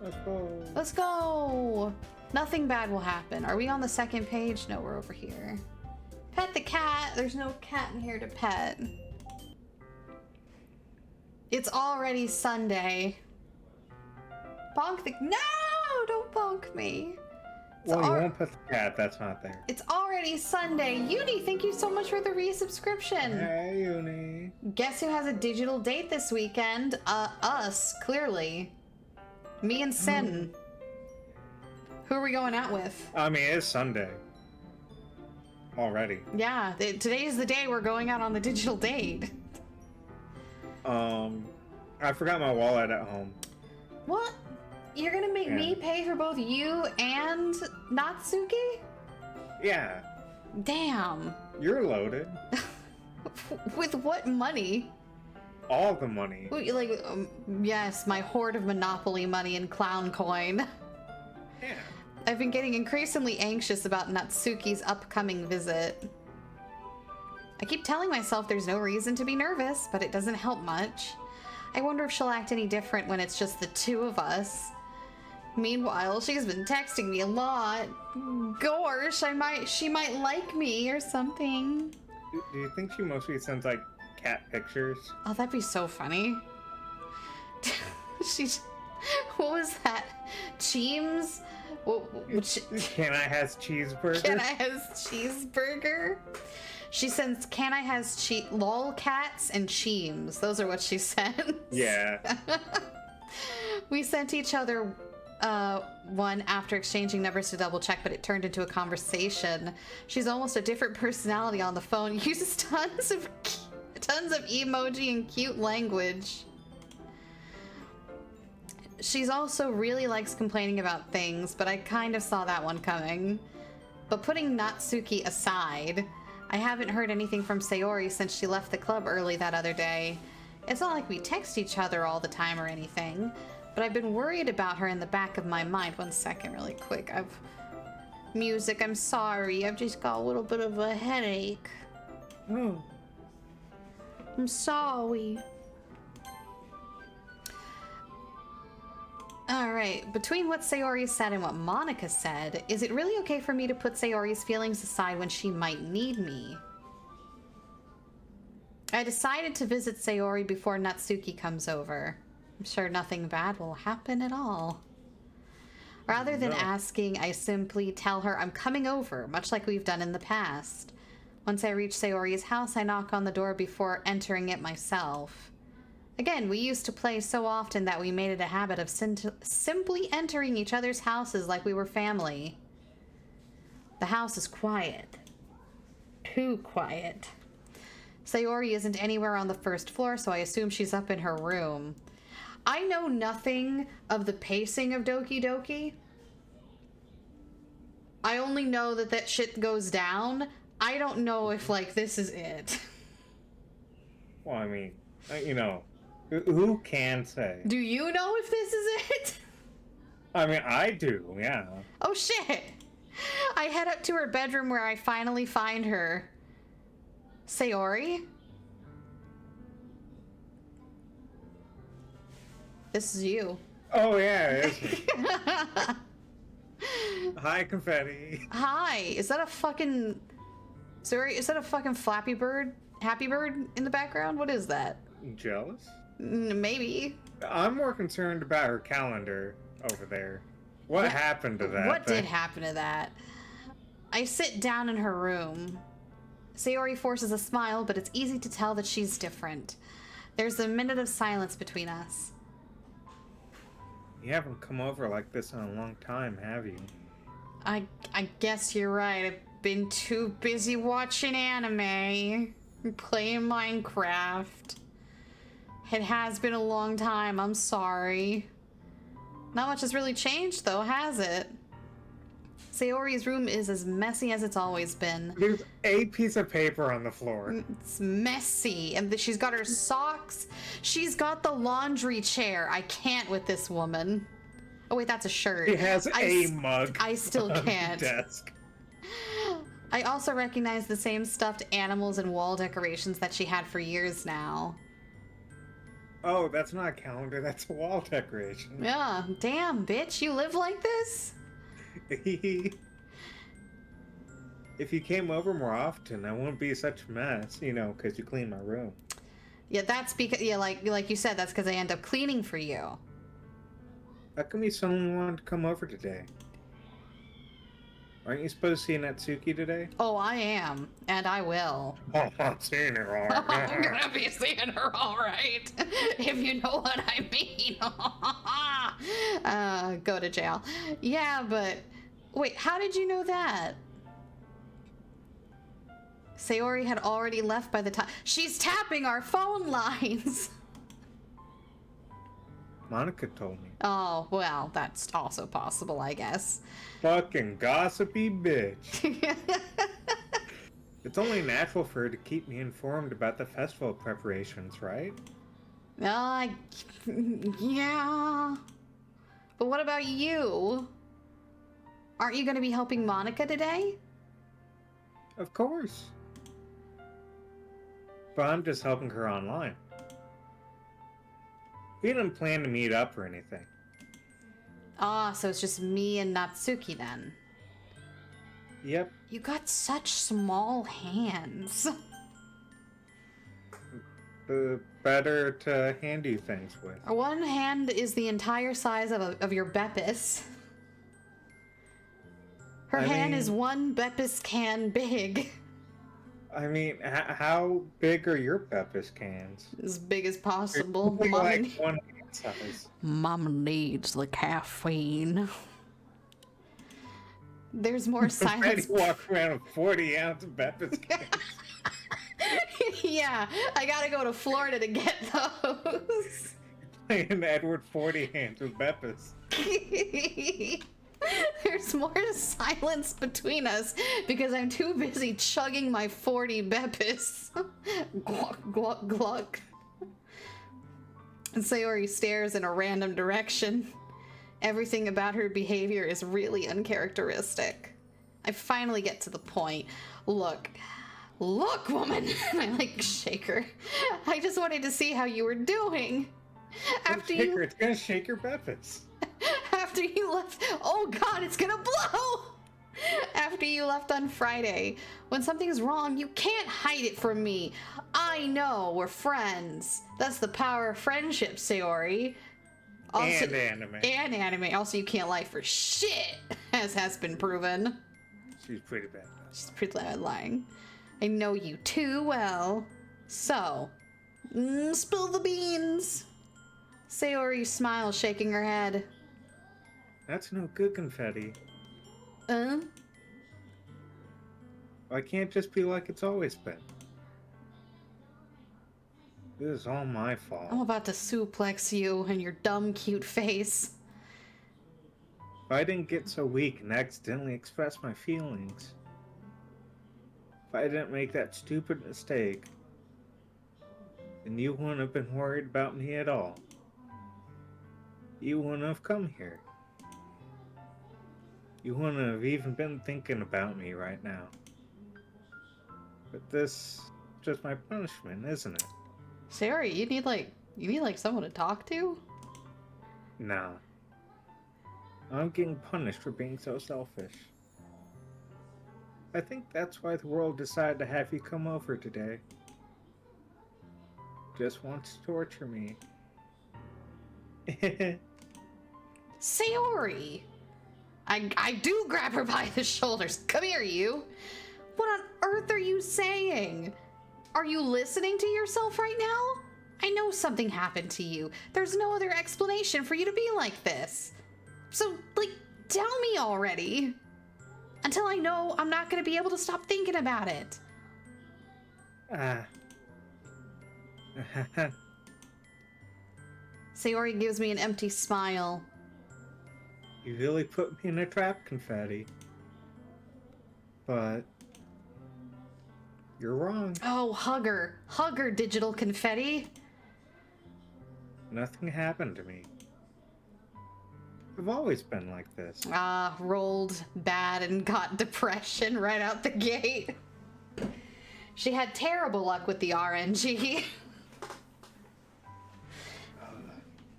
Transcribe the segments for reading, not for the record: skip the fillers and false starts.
Let's go. Let's go! Nothing bad will happen. Are we on the second page? No, we're over here. Pet the cat. There's no cat in here to pet. It's already Sunday. Bonk the... No! Don't bonk me. Well, you won't pet the cat. That's not there. It's already Sunday. Uni, thank you so much for the resubscription. Hey, Uni. Guess who has a digital date this weekend? Us, clearly. Me and Sin. Who are we going out with? I mean, it's Sunday. Already. Yeah, today is the day we're going out on the digital date. I forgot my wallet at home. What? You're gonna make me pay for both you and Natsuki? Yeah. Damn. You're loaded. With what money? All the money. Like, yes, my hoard of Monopoly money and clown coin. Yeah. I've been getting increasingly anxious about Natsuki's upcoming visit. I keep telling myself there's no reason to be nervous, but it doesn't help much. I wonder if she'll act any different when it's just the two of us. Meanwhile, she's been texting me a lot. Gosh, she might like me or something. Do you think she mostly sends, like, cat pictures? Oh, that'd be so funny. What was that? Cheems? Can I has cheeseburger? Can I has cheeseburger? She sends can I has lolcats and cheems. Those are what she sends. Yeah. We sent each other one after exchanging numbers to double check, but it turned into a conversation. She's almost a different personality on the phone. Uses tons of emoji and cute language. She's also really likes complaining about things, but I kind of saw that one coming. But putting Natsuki aside, I haven't heard anything from Sayori since she left the club early that other day. It's not like we text each other all the time or anything, but I've been worried about her in the back of my mind. One second, really quick. Music, I'm sorry. I've just got a little bit of a headache. Oh. I'm sorry. Alright, between what Sayori said and what Monica said, is it really okay for me to put Sayori's feelings aside when she might need me? I decided to visit Sayori before Natsuki comes over. I'm sure nothing bad will happen at all. Rather than asking, I simply tell her I'm coming over, much like we've done in the past. Once I reach Sayori's house, I knock on the door before entering it myself. Again, we used to play so often that we made it a habit of simply entering each other's houses like we were family. The house is quiet. Too quiet. Sayori isn't anywhere on the first floor, so I assume she's up in her room. I know nothing of the pacing of Doki Doki. I only know that shit goes down. I don't know if, like, this is it. Well, I mean, you know, who can say? Do you know if this is it? I mean, I do, yeah. Oh, shit. I head up to her bedroom where I finally find her. Sayori? This is you. Oh, yeah, it is me. Hi, Confetti. Hi. Is that a fucking... Sorry, is that a fucking Flappy Bird? Happy Bird in the background? What is that? Jealous? Maybe. I'm more concerned about her calendar over there. What happened to that? What did happen to that? I sit down in her room. Sayori forces a smile, but it's easy to tell that she's different. There's a minute of silence between us. You haven't come over like this in a long time, have you? I guess you're right. I've been too busy watching anime and playing Minecraft. It has been a long time. I'm sorry. Not much has really changed, though, has it? Sayori's room is as messy as it's always been. There's a piece of paper on the floor. It's messy. And she's got her socks. She's got the laundry chair. I can't with this woman. Oh, wait, that's a shirt. She has a mug. I still can't. On the desk. I also recognize the same stuffed animals and wall decorations that she had for years now. Oh, that's not a calendar, that's a wall decoration. Yeah, damn, bitch, you live like this? If you came over more often, I wouldn't be such a mess, because you clean my room. Yeah, that's because, yeah, like you said, that's because I end up cleaning for you. How come you suddenly wanted to come over today? Aren't you supposed to see Natsuki today? Oh, I am, and I will. Oh, I'm seeing her all right. I'm gonna be seeing her all right, if you know what I mean. Go to jail. Yeah, but wait, how did you know that? Sayori had already left by the time. She's tapping our phone lines. Monica told me. Oh, well, that's also possible, I guess. Fucking gossipy bitch. It's only natural for her to keep me informed about the festival preparations, right? Yeah. But what about you? Aren't you going to be helping Monica today? Of course. But I'm just helping her online. We didn't plan to meet up or anything. Ah, so it's just me and Natsuki then. Yep. You got such small hands. Better to hand you things with. One hand is the entire size of your Beppis. Her hand is one Beppis can big. I mean, how big are your Beppis cans? As big as possible. Like one hand size. Mama needs the caffeine. There's more silence. Freddie walk around with 40-ounce Beppis cans. Yeah, I gotta go to Florida to get those. Playing Edward 40 hands with Beppis. There's more silence between us because I'm too busy chugging my 40 Beppis. Gluck, gluck, gluck. And Sayori stares in a random direction. Everything about her behavior is really uncharacteristic. I finally get to the point. Look, woman! And I shake her. I just wanted to see how you were doing. It's gonna shake your Beppis. After you left, oh god, it's gonna blow! After you left on Friday, when something's wrong, you can't hide it from me. I know, we're friends. That's the power of friendship, Sayori. Also, and anime. Also, you can't lie for shit, as has been proven. She's pretty bad. She's pretty bad at lying. I know you too well. So, spill the beans. Sayori smiles, shaking her head. That's no good, Confetti. I can't just be like it's always been. This is all my fault. I'm about to suplex you and your dumb, cute face. If I didn't get so weak and accidentally express my feelings, if I didn't make that stupid mistake, then you wouldn't have been worried about me at all. You wouldn't have come here. You wouldn't have even been thinking about me right now. But this is just my punishment, isn't it? Sayori, you need someone to talk to? Nah. I'm getting punished for being so selfish. I think that's why the world decided to have you come over today. Just wants to torture me. Sayori! I do grab her by the shoulders. Come here, you. What on earth are you saying? Are you listening to yourself right now? I know something happened to you. There's no other explanation for you to be like this. So, tell me already. Until I know, I'm not going to be able to stop thinking about it. Sayori gives me an empty smile. You really put me in a trap, Confetti. But you're wrong. Oh, hug her. Hug her, digital confetti. Nothing happened to me. I've always been like this. Rolled bad and got depression right out the gate. She had terrible luck with the RNG.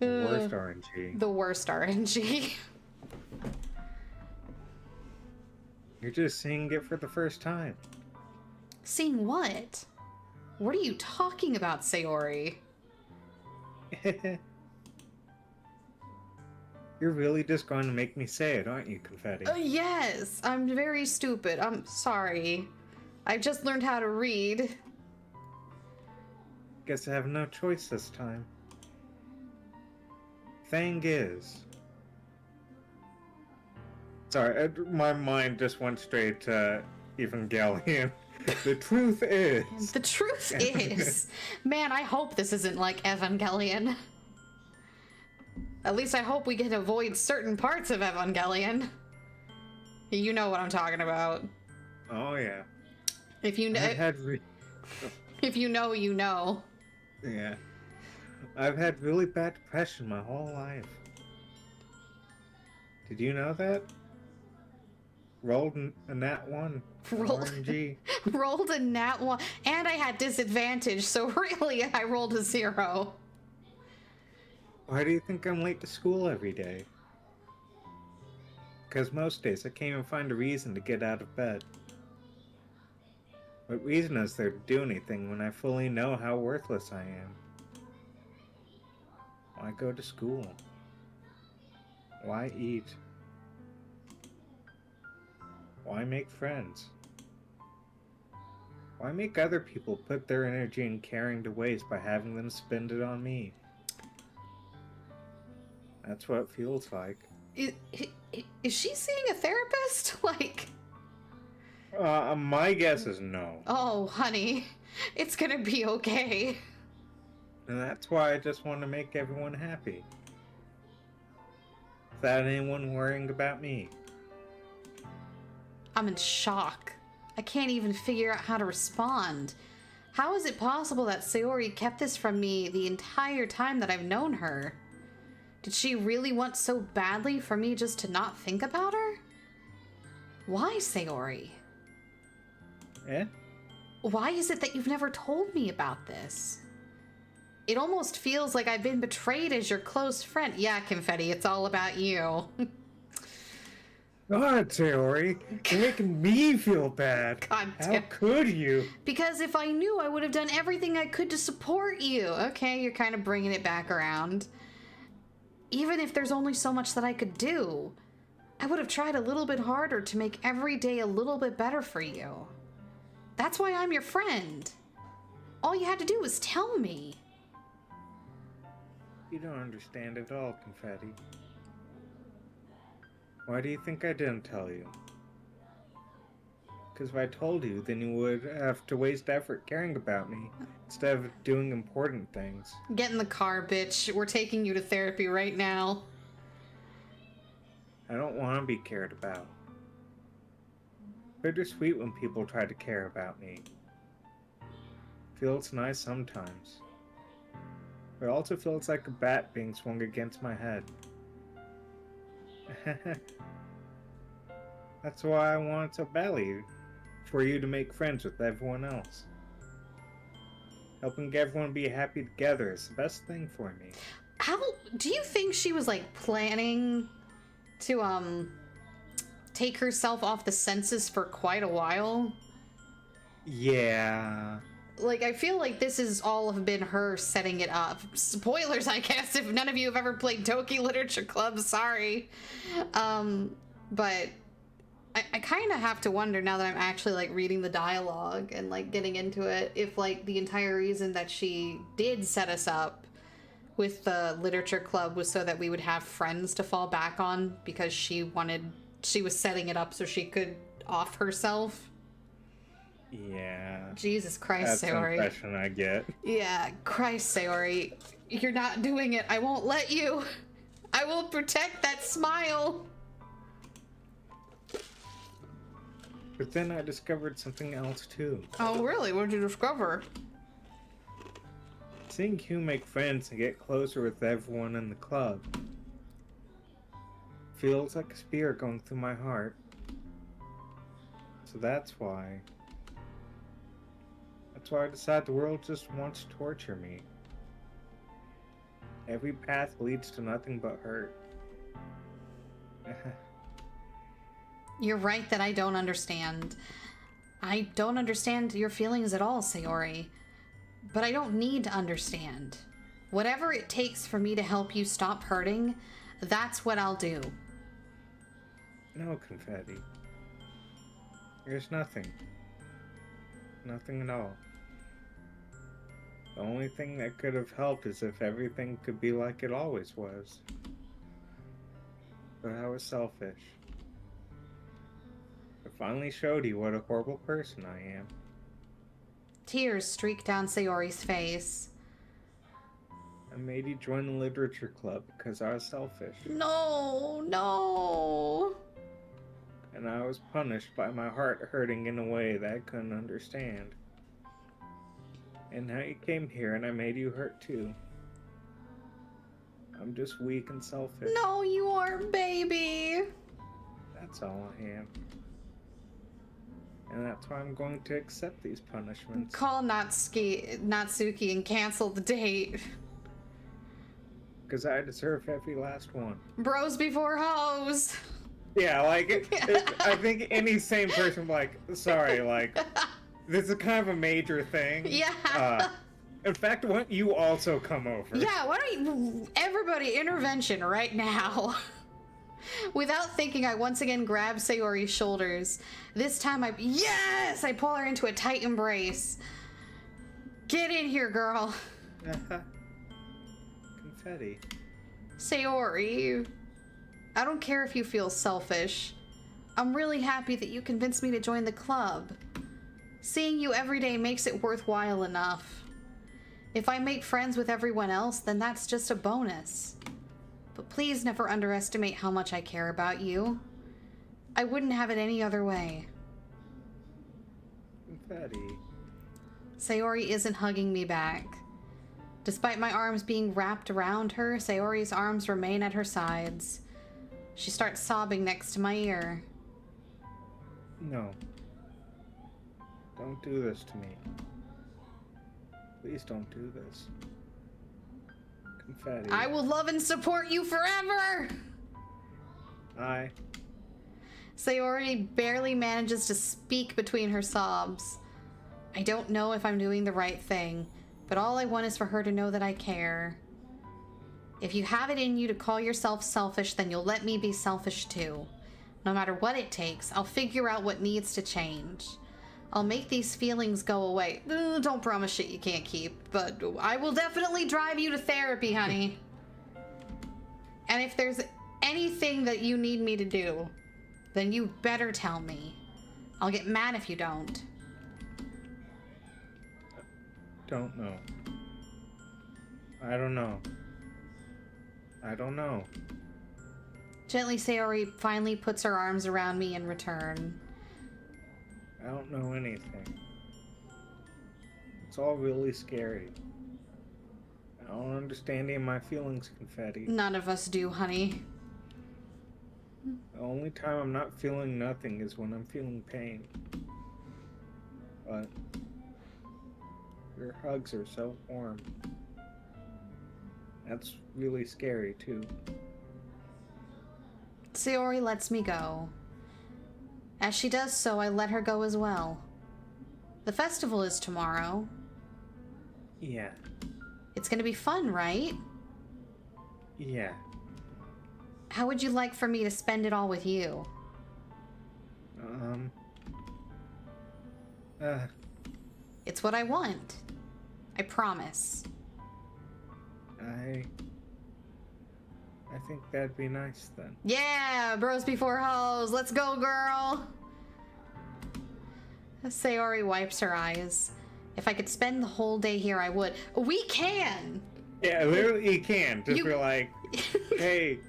The worst RNG. The worst RNG. You're just seeing it for the first time. Seeing what? What are you talking about, Sayori? You're really just going to make me say it, aren't you, Confetti? Yes, I'm very stupid. I'm sorry. I just learned how to read. Guess I have no choice this time. Thing is... Sorry, my mind just went straight to Evangelion. The truth is... The truth is... Man, I hope this isn't like Evangelion. At least I hope we can avoid certain parts of Evangelion. You know what I'm talking about. Oh, yeah. If you know... If you know, you know. Yeah. I've had really bad depression my whole life. Did you know that? Rolled a nat 1. RNG. Rolled a nat 1. And I had disadvantage, so really I rolled a 0. Why do you think I'm late to school every day? Because most days I can't even find a reason to get out of bed. What reason is there to do anything when I fully know how worthless I am? Why go to school? Why eat? Why make friends? Why make other people put their energy and caring to waste by having them spend it on me? That's what it feels like. Is she seeing a therapist? Like... My guess is no. Oh, honey. It's gonna be okay. And that's why I just want to make everyone happy. Without anyone worrying about me. I'm in shock. I can't even figure out how to respond. How is it possible that Sayori kept this from me the entire time that I've known her? Did she really want so badly for me just to not think about her? Why, Sayori? Eh? Why is it that you've never told me about this? It almost feels like I've been betrayed as your close friend. Yeah, Confetti, it's all about you. God, Sayori, you're making me feel bad. God How damn. could you? Because if I knew, I would have done everything I could to support you. Okay, you're kind of bringing it back around. Even if there's only so much that I could do, I would have tried a little bit harder to make every day a little bit better for you. That's why I'm your friend. All you had to do was tell me. You don't understand at all, Confetti. Why do you think I didn't tell you? Because if I told you, then you would have to waste effort caring about me instead of doing important things. Get in the car, bitch. We're taking you to therapy right now. I don't want to be cared about. Bittersweet when people try to care about me. Feels nice sometimes. But it also feels like a bat being swung against my head. That's why I want so badly for you to make friends with everyone else. Helping everyone be happy together is the best thing for me. How do you think she was like planning to take herself off the census for quite a while? Yeah. Like, I feel like this has all have been her setting it up. Spoilers, I guess, if none of you have ever played Doki Literature Club, sorry. But I kind of have to wonder now that I'm actually, like, reading the dialogue and, like, getting into it, if, like, the entire reason that she did set us up with the literature club was so that we would have friends to fall back on, because she was setting it up so she could off herself. Yeah. Jesus Christ, That's Sayori. the impression I get. Yeah, Christ, Sayori. You're not doing it. I won't let you. I will protect that smile. But then I discovered something else too. Oh, really? What did you discover? Seeing you make friends and get closer with everyone in the club feels like a spear going through my heart. So that's why I decide the world just wants to torture me. Every path leads to nothing but hurt. You're right that I don't understand. I don't understand your feelings at all, Sayori. But I don't need to understand. Whatever it takes for me to help you stop hurting, that's what I'll do. No, Confetti. There's nothing. Nothing at all. The only thing that could have helped is if everything could be like it always was. But I was selfish. I finally showed you what a horrible person I am. Tears streak down Sayori's face. I made you join the literature club because I was selfish. No. And I was punished by my heart hurting in a way that I couldn't understand. And now you came here and I made you hurt too. I'm just weak and selfish. No, you aren't, baby. That's all I am. And that's why I'm going to accept these punishments. Call Natsuki and cancel the date. Because I deserve every last one. Bros before hoes. Yeah, like, I think any sane person would be like, sorry, like, this is kind of a major thing. Yeah. In fact, why don't you also come over? Yeah, why don't you, everybody, intervention right now. Without thinking, I once again grab Sayori's shoulders. This time I pull her into a tight embrace. Get in here, girl. Confetti. Sayori, I don't care if you feel selfish. I'm really happy that you convinced me to join the club. Seeing you every day makes it worthwhile enough. If I make friends with everyone else, then that's just a bonus. But please never underestimate how much I care about you. I wouldn't have it any other way. Confetti. Sayori isn't hugging me back. Despite my arms being wrapped around her, Sayori's arms remain at her sides. She starts sobbing next to my ear. No. Don't do this to me. Please don't do this. Confetti. I will love and support you forever! Sayori barely manages to speak between her sobs. I don't know if I'm doing the right thing, but all I want is for her to know that I care. If you have it in you to call yourself selfish, then you'll let me be selfish too. No matter what it takes, I'll figure out what needs to change. I'll make these feelings go away. Don't promise shit you can't keep, but I will definitely drive you to therapy, honey. And if there's anything that you need me to do, then you better tell me. I'll get mad if you don't. Don't know. I don't know. I don't know. Gently, Sayori finally puts her arms around me in return. I don't know anything. It's all really scary. I don't understand any of my feelings, Confetti. None of us do, honey. The only time I'm not feeling nothing is when I'm feeling pain. But your hugs are so warm. That's really scary, too. Sayori lets me go. As she does so, I let her go as well. The festival is tomorrow. Yeah. It's gonna be fun, right? Yeah. How would you like for me to spend it all with you? It's what I want. I promise. I think that'd be nice then. Yeah, bros before hoes. Let's go, girl. Sayori wipes her eyes. If I could spend the whole day here, I would. We can! Yeah, literally you can. Just be like, hey,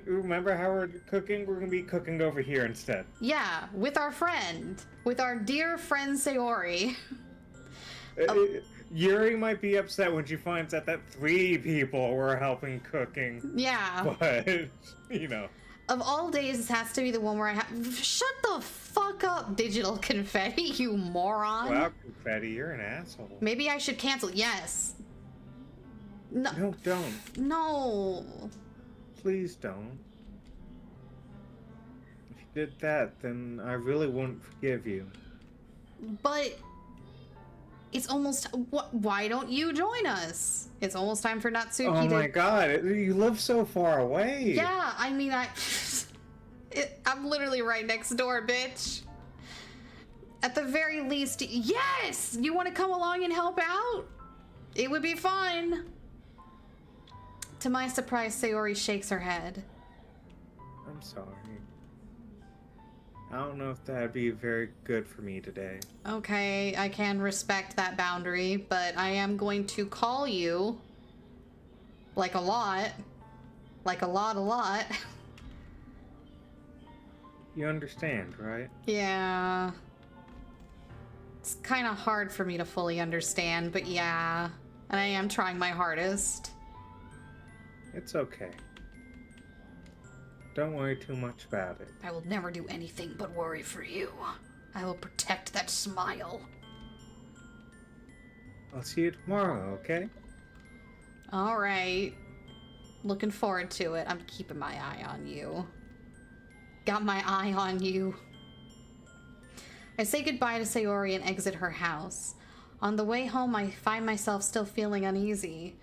remember how we're cooking? We're gonna be cooking over here instead. Yeah, with our friend. With our dear friend Sayori. Yuri might be upset when she finds out that 3 people were helping cooking. Yeah. But, you know. Of all days, this has to be the one where I have... Shut the fuck up, Digital Confetti, you moron. Wow, Confetti, you're an asshole. Maybe I should cancel. Yes. No. No, don't. No. Please don't. If you did that, then I really wouldn't forgive you. But it's almost... Why don't you join us? It's almost time for Natsuki Oh to... my god, you live so far away. Yeah, I mean, I'm literally right next door, bitch. At the very least, yes! You want to come along and help out? It would be fun. To my surprise, Sayori shakes her head. I'm sorry. I don't know if that'd be very good for me today. Okay, I can respect that boundary, but I am going to call you. Like a lot. Like a lot. You understand, right? Yeah. It's kind of hard for me to fully understand, but yeah. And I am trying my hardest. It's okay. Don't worry too much about it. I will never do anything but worry for you. I will protect that smile. I'll see you tomorrow, okay? Alright. Looking forward to it. I'm keeping my eye on you. Got my eye on you. I say goodbye to Sayori and exit her house. On the way home, I find myself still feeling uneasy.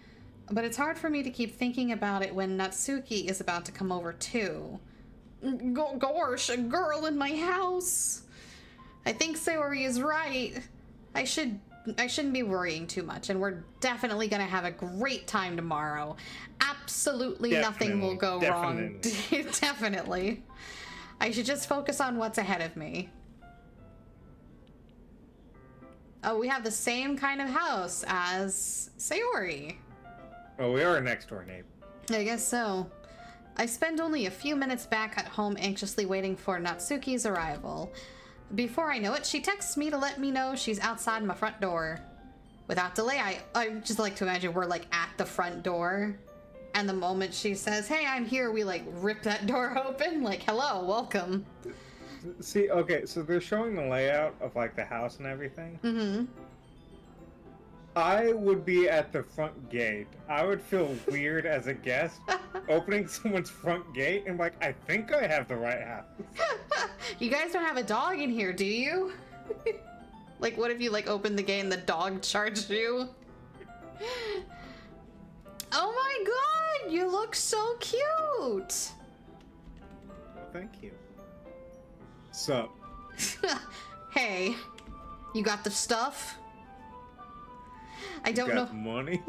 But it's hard for me to keep thinking about it when Natsuki is about to come over too. Gosh, a girl in my house. I think Sayori is right. I shouldn't be worrying too much, and we're definitely gonna have a great time tomorrow. Absolutely nothing will go wrong. Definitely. I should just focus on what's ahead of me. Oh, we have the same kind of house as Sayori. Oh, we are next door, neighbor. I guess so. I spend only a few minutes back at home anxiously waiting for Natsuki's arrival. Before I know it, she texts me to let me know she's outside my front door. Without delay, I just like to imagine we're like at the front door. And the moment she says, hey, I'm here, we like rip that door open. Like, hello, welcome. See, okay, so they're showing the layout of like the house and everything. Mm-hmm. I would be at the front gate. I would feel weird as a guest opening someone's front gate and like, I think I have the right house. You guys don't have a dog in here, do you? Like, what if you like open the gate and the dog charged you? Oh my god, you look so cute. Well, thank you. Sup? Hey, you got the stuff? I don't know. Got money?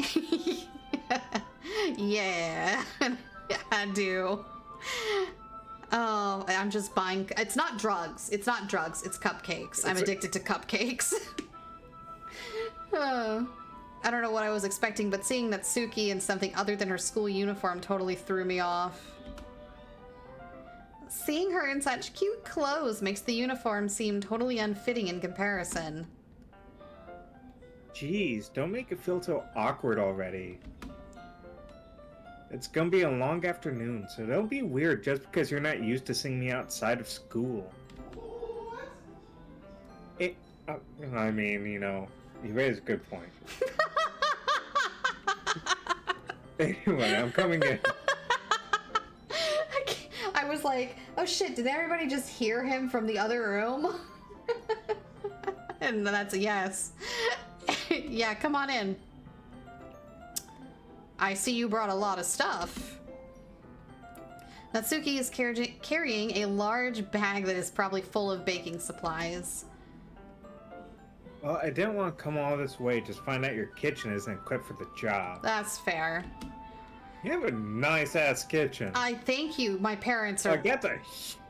Yeah, I do. Oh, I'm just buying. It's not drugs. It's not drugs. It's cupcakes. I'm addicted to cupcakes. I don't know what I was expecting, but seeing Natsuki in something other than her school uniform totally threw me off. Seeing her in such cute clothes makes the uniform seem totally unfitting in comparison. Jeez, don't make it feel so awkward already. It's gonna be a long afternoon, so don't be weird just because you're not used to seeing me outside of school. I mean, you know, you raise a good point. Anyway, I'm coming in. I was like, oh shit, did everybody just hear him from the other room? And that's a yes. Yeah, come on in. I see you brought a lot of stuff. Natsuki is carrying a large bag that is probably full of baking supplies. Well, I didn't want to come all this way just find out your kitchen isn't equipped for the job. That's fair. You have a nice-ass kitchen. I thank you. My parents are... Like, that's a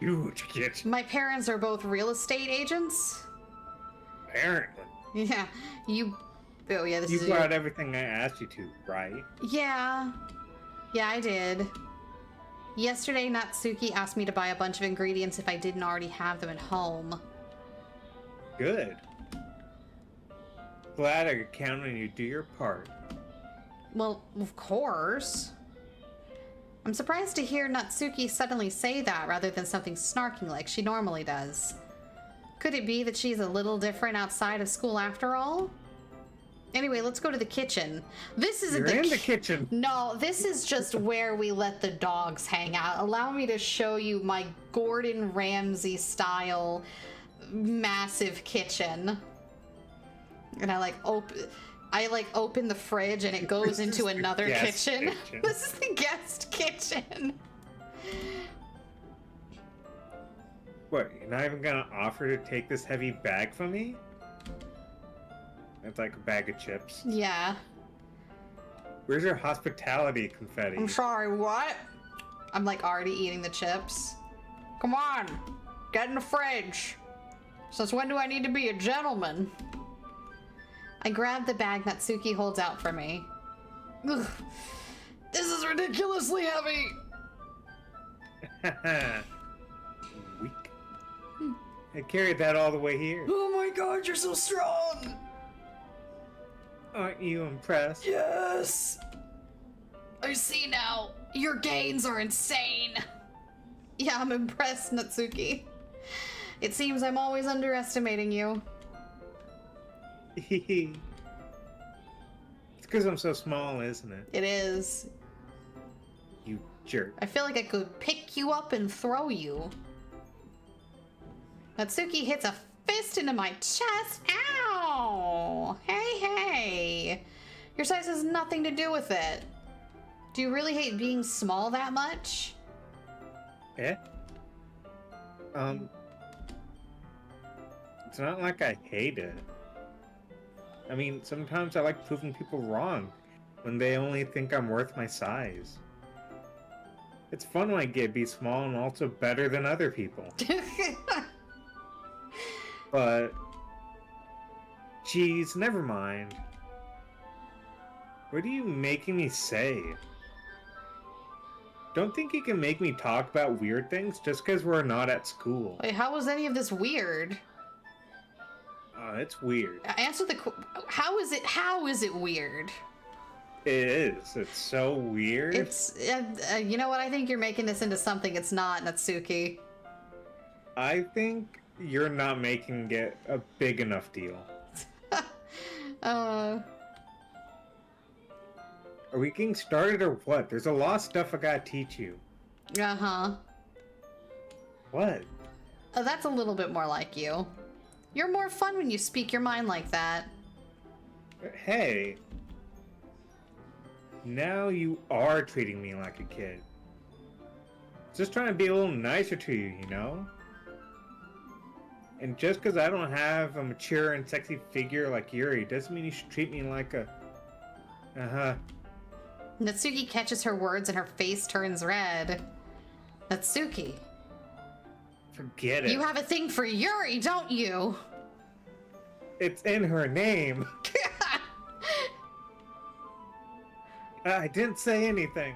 huge kitchen. My parents are both real estate agents. Apparently. Yeah, you... Oh, yeah, this You is... brought out everything I asked you to, right? Yeah. Yeah, I did. Yesterday, Natsuki asked me to buy a bunch of ingredients if I didn't already have them at home. Good. Glad I could count on you to do your part. Well, of course. I'm surprised to hear Natsuki suddenly say that rather than something snarking like she normally does. Could it be that she's a little different outside of school after all? Anyway, let's go to the kitchen. This isn't You're in the kitchen. No, this is just where we let the dogs hang out. Allow me to show you my Gordon Ramsay style massive kitchen. And I open the fridge and it goes into another kitchen. This is the guest kitchen. What, you're not even gonna offer to take this heavy bag from me? It's like a bag of chips. Yeah. Where's your hospitality, Confetti? I'm sorry, what? I'm like already eating the chips. Come on, get in the fridge. Since when do I need to be a gentleman? I grab the bag Natsuki holds out for me. Ugh, this is ridiculously heavy. Weak. I carried that all the way here. Oh my god, you're so strong. Aren't you impressed? Yes. I see now. Your gains are insane. Yeah, I'm impressed, Natsuki. It seems I'm always underestimating you. It's because I'm so small, isn't it? It is. You jerk. I feel like I could pick you up and throw you. Natsuki hits a fist into my chest. Ow! Hey, hey. Your size has nothing to do with it. Do you really hate being small that much? Eh? It's not like I hate it. I mean, sometimes I like proving people wrong when they only think I'm worth my size. It's fun when I get to be small and also better than other people. But, geez, never mind. What are you making me say? Don't think you can make me talk about weird things just because we're not at school. Wait, how was any of this weird? It's weird. Answer the how is it weird? It is. It's so weird. It's you know what? I think you're making this into something it's not, Natsuki. I think you're not making it a big enough deal. Are we getting started or what? There's a lot of stuff I gotta teach you. Uh-huh. What? That's a little bit more like you. You're more fun when you speak your mind like that. Hey. Now you are treating me like a kid. Just trying to be a little nicer to you, you know? And just because I don't have a mature and sexy figure like Yuri doesn't mean you should treat me like a... Uh-huh. Natsuki catches her words and her face turns red. Natsuki. Forget it. You have a thing for Yuri, don't you? It's in her name. I didn't say anything.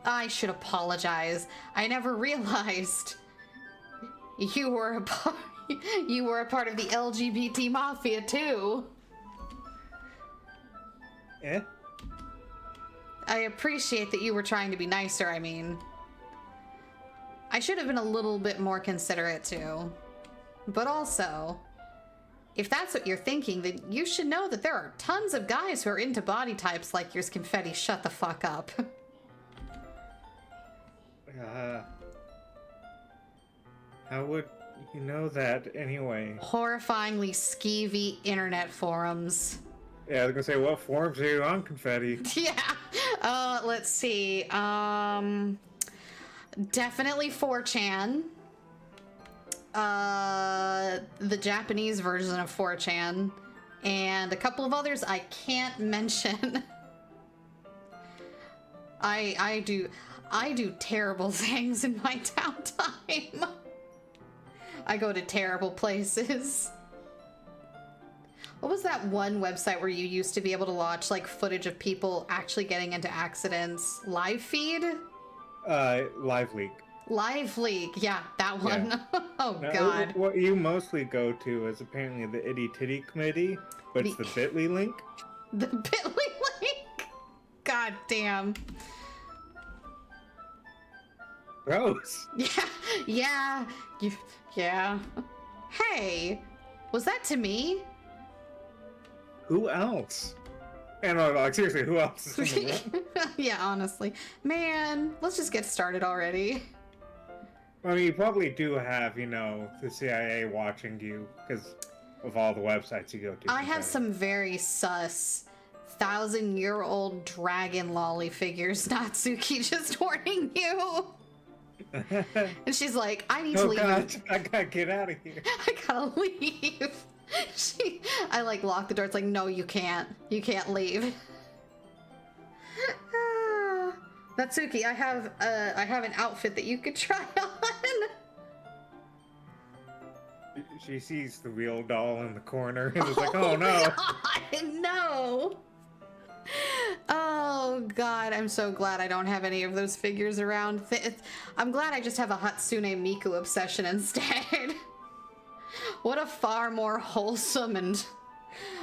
I should apologize. I never realized you were a part of the LGBT mafia too. Eh? I appreciate that you were trying to be nicer, I mean. I should have been a little bit more considerate too. But also, if that's what you're thinking, then you should know that there are tons of guys who are into body types like yours. Confetti, shut the fuck up. How would you know that anyway? Horrifyingly skeevy internet forums. Yeah, I was gonna say, what forums are you on, Confetti? Yeah. Let's see. Definitely 4chan. The Japanese version of 4chan. And a couple of others I can't mention. I do terrible things in my downtime. I go to terrible places. What was that one website where you used to be able to watch like footage of people actually getting into accidents? Live feed? Live Leak. Live Leak, yeah, that one. Yeah. Oh, now, God. What you mostly go to is apparently the Itty Titty Committee, but it's the Bitly link. The Bitly link? God damn. Gross. Yeah. Yeah. Hey, was that to me? Who else? And like seriously, who else is in the room? Yeah, honestly. Man, let's just get started already. I mean, you probably do have, the CIA watching you because of all the websites you go to. I have some very sus 1,000-year-old dragon lolly figures, Natsuki, just warning you. And she's like, I need to leave. God, I gotta get out of here. I gotta leave. I like lock the door. It's like, no, you can't. You can't leave. Natsuki, I have an outfit that you could try on. She sees the real doll in the corner and is like, oh no. God, no. Oh God, I'm so glad I don't have any of those figures around. I'm glad I just have a Hatsune Miku obsession instead. What a far more wholesome and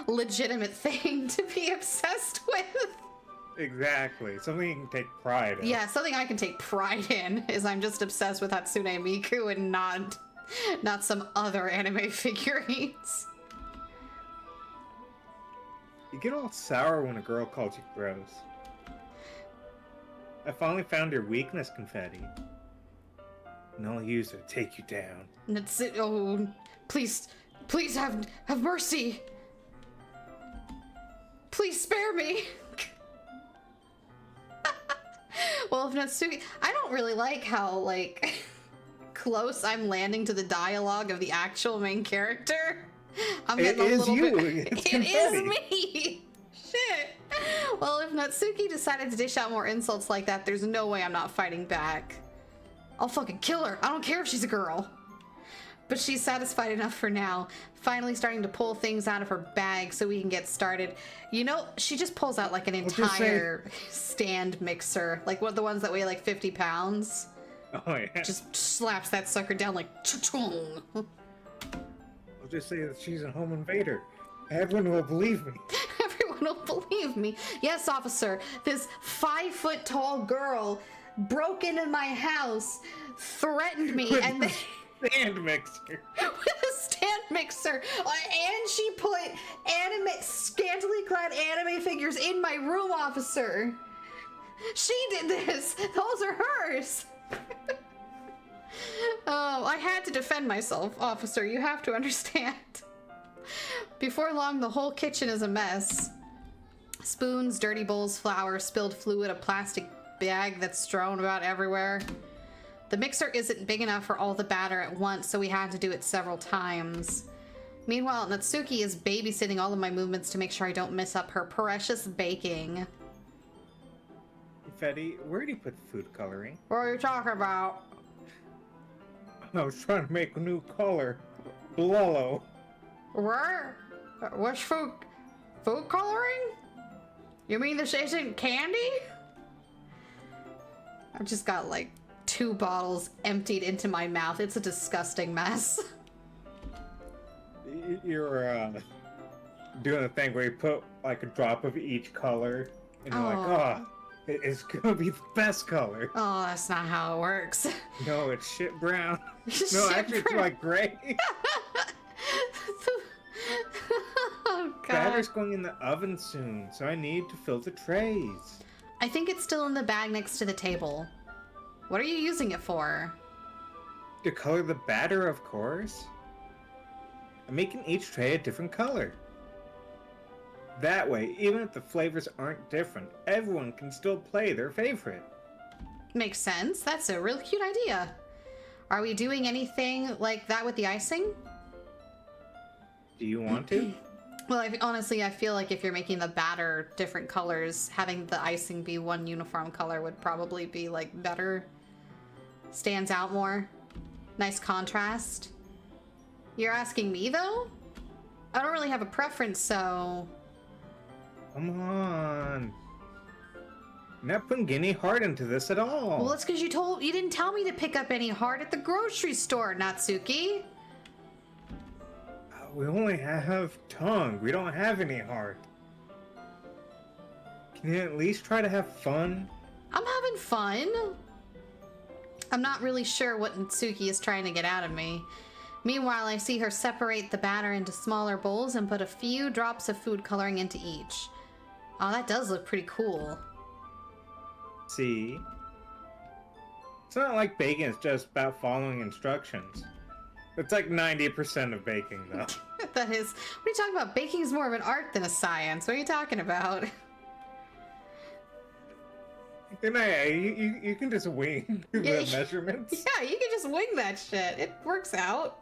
legitimate thing to be obsessed with. Exactly. Something you can take pride in. Yeah, something I can take pride in is I'm just obsessed with Hatsune Miku and not some other anime figurines. You get all sour when a girl calls you gross. I finally found your weakness, Confetti. And I'll use it to take you down. That's it. Oh, please have mercy. Please spare me. Well, if Natsuki, I don't really like how close I'm landing to the dialogue of the actual main character. I'm getting a little bit. It is me. Shit. Well, if Natsuki decided to dish out more insults like that, there's no way I'm not fighting back. I'll fucking kill her. I don't care if she's a girl. But she's satisfied enough for now. Finally starting to pull things out of her bag so we can get started. She just pulls out like an entire stand mixer. Like the ones that weigh like 50 pounds. Oh yeah. Just slaps that sucker down like cha-chung. I'll just say that she's a home invader. Everyone will believe me. Everyone will believe me. Yes, officer. This 5-foot-tall girl broke into my house, threatened me, and then... stand mixer. With a stand mixer. And she put scantily clad anime figures in my room, officer. She did this. Those are hers. Oh, I had to defend myself, officer. You have to understand. Before long, the whole kitchen is a mess. Spoons, dirty bowls, flour, spilled fluid, a plastic bag that's strewn about everywhere. The mixer isn't big enough for all the batter at once, so we had to do it several times. Meanwhile, Natsuki is babysitting all of my movements to make sure I don't mess up her precious baking. Confetti, where do you put the food coloring? What are you talking about? I was trying to make a new color. Blullo. Where? What's food coloring? You mean this isn't candy? I've just got like 2 bottles emptied into my mouth. It's a disgusting mess. You're doing a thing where you put like a drop of each color and you're like, oh, it's gonna be the best color. Oh, that's not how it works. No, it's shit brown. No, actually it's like gray. Oh, God. Batter's going in the oven soon, so I need to fill the trays. I think it's still in the bag next to the table. What are you using it for? To color the batter, of course. I'm making each tray a different color. That way, even if the flavors aren't different, everyone can still play their favorite. Makes sense. That's a real cute idea. Are we doing anything like that with the icing? Do you want to? Well, honestly, I feel like if you're making the batter different colors, having the icing be one uniform color would probably be like better. Stands out more. Nice contrast. You're asking me though? I don't really have a preference, so... Come on. I'm not putting any heart into this at all. Well, that's because you didn't tell me to pick up any heart at the grocery store, Natsuki. We only have tongue. We don't have any heart. Can you at least try to have fun? I'm having fun. I'm not really sure what Natsuki is trying to get out of me. Meanwhile, I see her separate the batter into smaller bowls and put a few drops of food coloring into each. Oh, that does look pretty cool. See? It's not like baking is just about following instructions. It's like 90% of baking, though. That is... What are you talking about? Baking is more of an art than a science. What are you talking about? You know, you can just wing the measurements. Yeah, you can just wing that shit. It works out.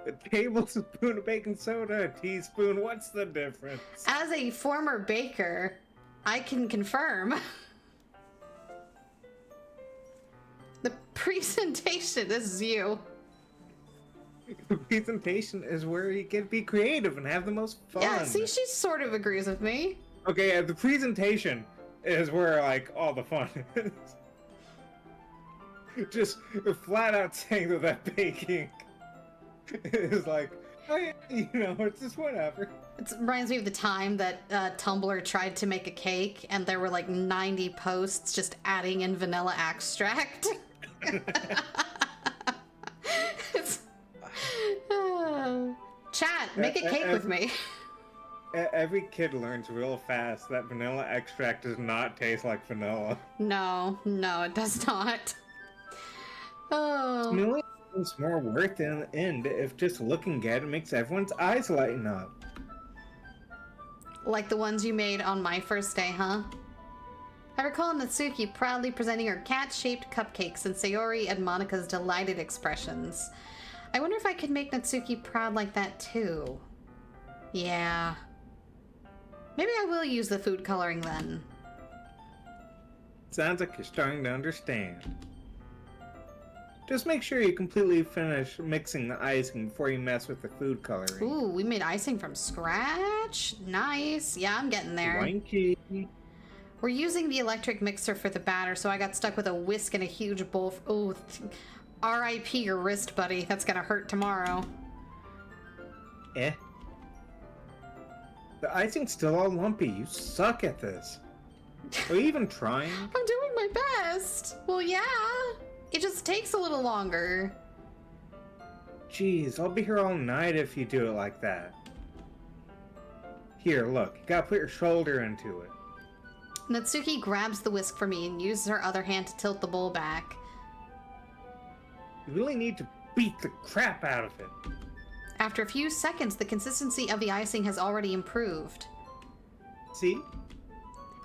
A tablespoon of baking soda, a teaspoon, what's the difference? As a former baker, I can confirm. The presentation, this is you. The presentation is where you can be creative and have the most fun. Yeah, see, she sort of agrees with me. Okay, yeah, the presentation is where, like, all the fun is. Just flat out saying that baking is like, oh yeah, you know, it's just whatever. It reminds me of the time that Tumblr tried to make a cake and there were like 90 posts just adding in vanilla extract. Chat, make a cake with me. Every kid learns real fast that vanilla extract does not taste like vanilla. No, it does not. Oh. Vanilla is more worth in the end if just looking at it makes everyone's eyes lighten up. Like the ones you made on my first day, huh? I recall Natsuki proudly presenting her cat-shaped cupcakes and Sayori and Monika's delighted expressions. I wonder if I could make Natsuki proud like that too. Yeah. Maybe I will use the food coloring then. Sounds like you're starting to understand. Just make sure you completely finish mixing the icing before you mess with the food coloring. Ooh, we made icing from scratch? Nice. Yeah, I'm getting there. Wanky. We're using the electric mixer for the batter, so I got stuck with a whisk and a huge bowl. Oh, R.I.P. your wrist, buddy. That's gonna hurt tomorrow. Eh. The icing's still all lumpy. You suck at this. Are you even trying? I'm doing my best. Well, yeah. It just takes a little longer. Jeez, I'll be here all night if you do it like that. Here, look. You gotta put your shoulder into it. Natsuki grabs the whisk for me and uses her other hand to tilt the bowl back. You really need to beat the crap out of it. After a few seconds, the consistency of the icing has already improved. See?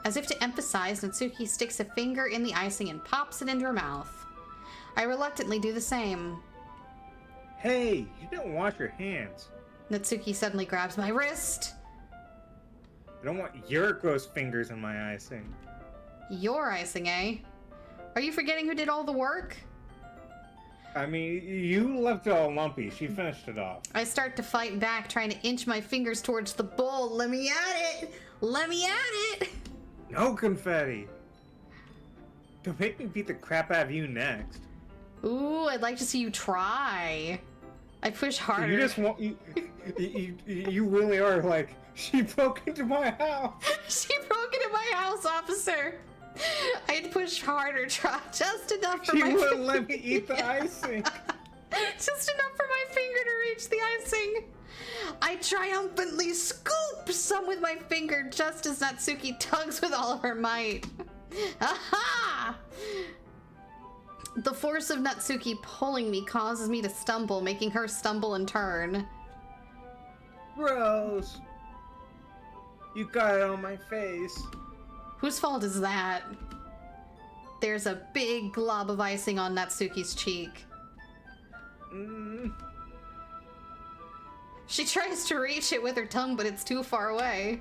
As if to emphasize, Natsuki sticks a finger in the icing and pops it into her mouth. I reluctantly do the same. Hey, you didn't wash your hands. Natsuki suddenly grabs my wrist. I don't want your gross fingers in my icing. Your icing, eh? Are you forgetting who did all the work? I mean, you left it all lumpy. She finished it off. I start to fight back, trying to inch my fingers towards the bowl. Let me at it! Let me at it! No, Confetti. Don't make me beat the crap out of you next. Ooh, I'd like to see you try. I push harder. You just want... You really are like, she broke into my house. She broke into my house, officer. I'd push harder, try just enough for she my wouldn't let me eat the icing. Just enough for my finger to reach the icing. I triumphantly scoop some with my finger just as Natsuki tugs with all of her might. Aha! The force of Natsuki pulling me causes me to stumble, making her stumble in turn. Gross. You got it on my face. Whose fault is that? There's a big glob of icing on Natsuki's cheek. She tries to reach it with her tongue, but it's too far away.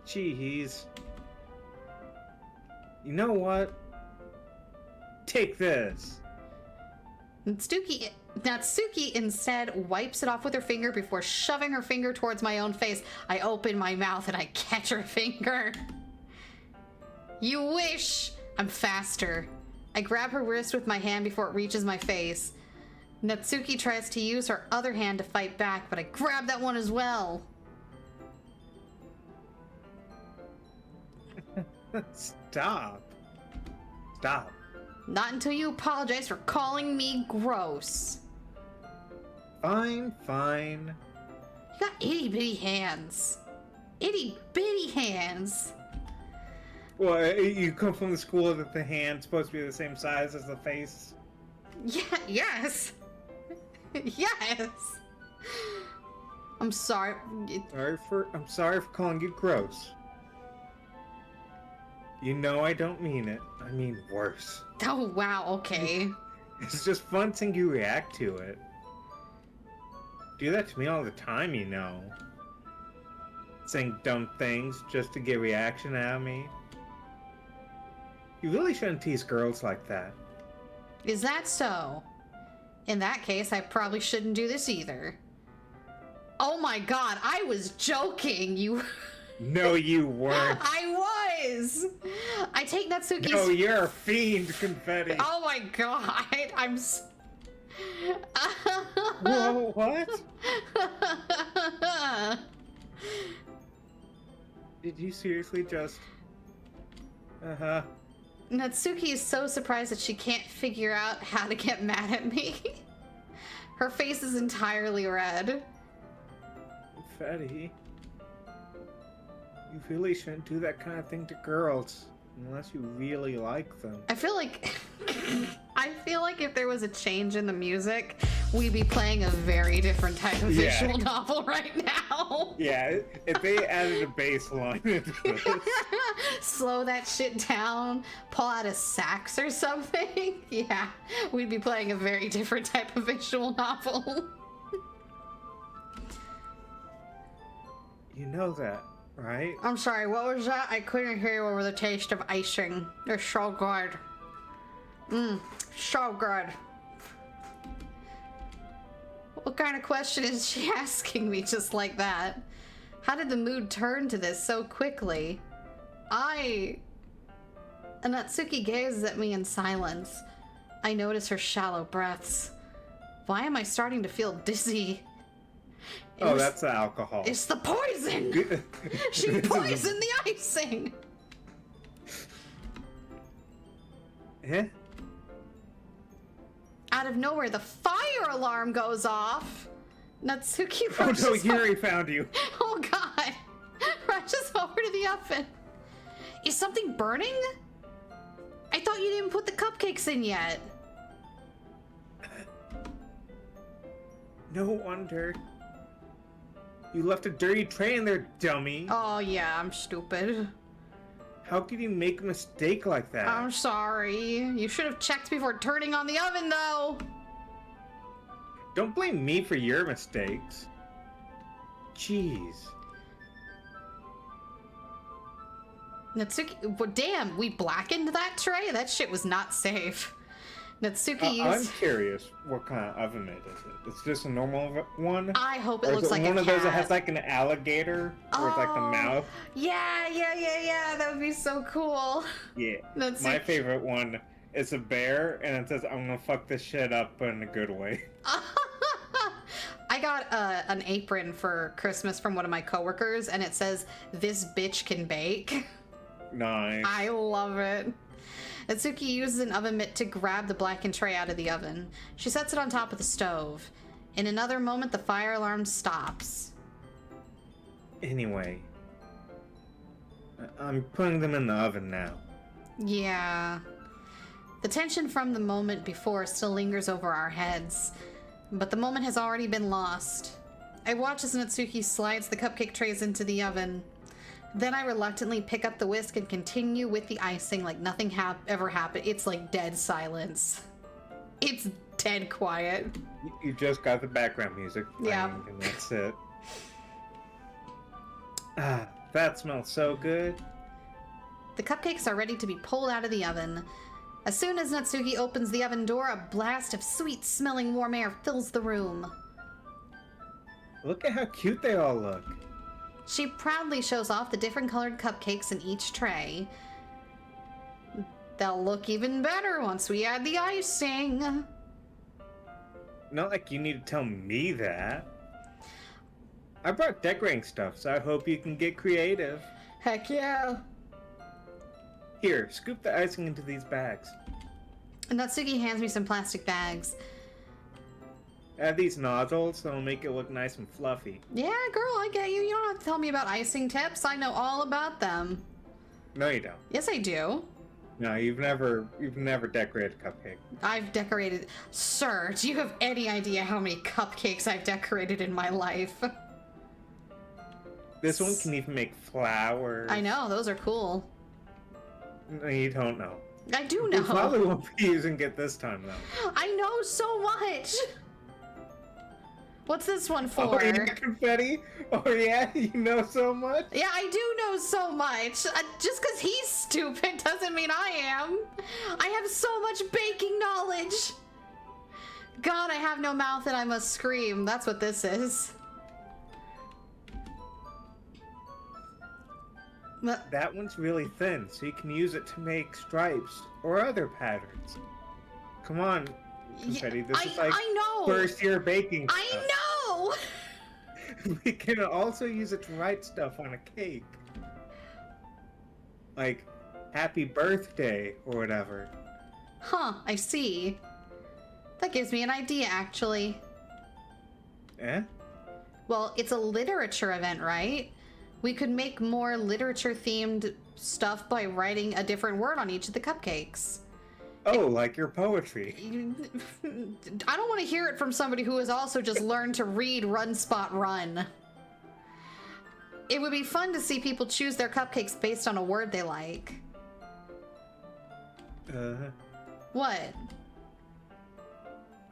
Jeez. You know what? Take this. Natsuki instead wipes it off with her finger before shoving her finger towards my own face. I open my mouth and I catch her finger. You wish! I'm faster. I grab her wrist with my hand before it reaches my face. Natsuki tries to use her other hand to fight back, but I grab that one as well. Stop. Stop. Not until you apologize for calling me gross. Fine, fine. You got itty bitty hands. Itty bitty hands. Well, you come from the school that the hand's supposed to be the same size as the face? Yeah, yes. Yes. I'm sorry. I'm sorry for calling you gross. You know I don't mean it. I mean worse. Oh, wow, okay. It's just fun seeing you react to it. Do that to me all the time, you know. Saying dumb things just to get reaction out of me. You really shouldn't tease girls like that. Is that so? In that case, I probably shouldn't do this either. Oh my god, I was joking, you... No, you weren't. I was! I take Natsuki's... No, you're a fiend, Confetti. Oh my god, I'm... Whoa, what? Did you seriously just... Uh-huh. Natsuki is so surprised that she can't figure out how to get mad at me. Her face is entirely red. Confetti... You really shouldn't do that kind of thing to girls. Unless you really like them. I feel like if there was a change in the music, we'd be playing a very different type of visual novel right now. Yeah, if they added a bass line into this. Slow that shit down, pull out a sax or something. Yeah, we'd be playing a very different type of visual novel. You know that, right? I'm sorry, what was that? I couldn't hear over the taste of icing. They're so good. So good. What kind of question is she asking me just like that? How did the mood turn to this so quickly? Natsuki gazes at me in silence. I notice her shallow breaths. Why am I starting to feel dizzy? That's the alcohol. It's the poison! She poisoned the icing! Eh? Out of nowhere, the fire alarm goes off! Natsuki rushes Oh no, Yuri found you! Oh god! Rushes over to the oven. Is something burning? I thought you didn't put the cupcakes in yet. No wonder. You left a dirty tray in there, dummy. Oh yeah, I'm stupid. How could you make a mistake like that? I'm sorry. You should have checked before turning on the oven, though. Don't blame me for your mistakes. Jeez. Natsuki, well, damn, we blackened that tray? That shit was not safe. Natsuki I'm used... curious, what kind of oven mitt is it? It's just a normal one? I hope it Or looks is it like one a of those that cat. has like an alligator? Or it's like the mouth? Yeah, that would be so cool. Yeah. Natsuki... My favorite one is a bear, and it says, I'm gonna fuck this shit up in a good way. I got an apron for Christmas from one of my coworkers, and it says, "This bitch can bake." Nice. I love it. Natsuki uses an oven mitt to grab the blackened tray out of the oven. She sets it on top of the stove. In another moment, the fire alarm stops. Anyway. I'm putting them in the oven now. Yeah. The tension from the moment before still lingers over our heads, but the moment has already been lost. I watch as Natsuki slides the cupcake trays into the oven. Then I reluctantly pick up the whisk and continue with the icing like nothing ever happened. It's like dead silence. It's dead quiet. You just got the background music playing, Yeah. and that's it. Ah, that smells so good. The cupcakes are ready to be pulled out of the oven. As soon as Natsuki opens the oven door, a blast of sweet-smelling warm air fills the room. Look at how cute they all look. She proudly shows off the different colored cupcakes in each tray. They'll look even better once we add the icing. Not like you need to tell me that. I brought decorating stuff, so I hope you can get creative. Heck yeah. Here, scoop the icing into these bags. Natsuki hands me some plastic bags. Add these nozzles, so it'll make it look nice and fluffy. Yeah, girl, I get you. You don't have to tell me about icing tips. I know all about them. No, you don't. Yes, I do. No, you've never decorated a cupcake. I've decorated... Sir, do you have any idea how many cupcakes I've decorated in my life? This one can even make flowers. I know, those are cool. No, you don't know. I do know. You probably won't be using it this time, though. I know so much! What's this one for? Oh, yeah, confetti? Oh, yeah? You know so much? Yeah, I do know so much. Just because he's stupid doesn't mean I am. I have so much baking knowledge. God, I have no mouth and I must scream. That's what this is. That one's really thin, so you can use it to make stripes or other patterns. Come on, confetti. This is like I know. first year baking stuff. I know. We can also use it to write stuff on a cake. Like, happy birthday or whatever. Huh, I see. That gives me an idea, actually. Eh? Well, it's a literature event, right? We could make more literature-themed stuff by writing a different word on each of the cupcakes. Oh, like your poetry. I don't want to hear it from somebody who has also just learned to read Run Spot Run. It would be fun to see people choose their cupcakes based on a word they like. What?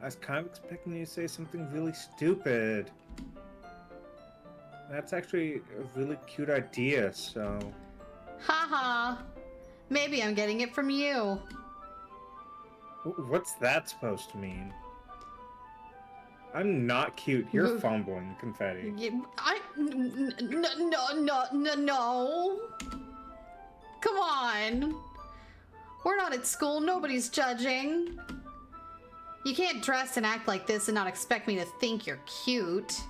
I was kind of expecting you to say something really stupid. That's actually a really cute idea, so... Haha. Maybe I'm getting it from you. What's that supposed to mean? I'm not cute. You're fumbling, confetti. No. Come on. We're not at school. Nobody's judging. You can't dress and act like this and not expect me to think you're cute.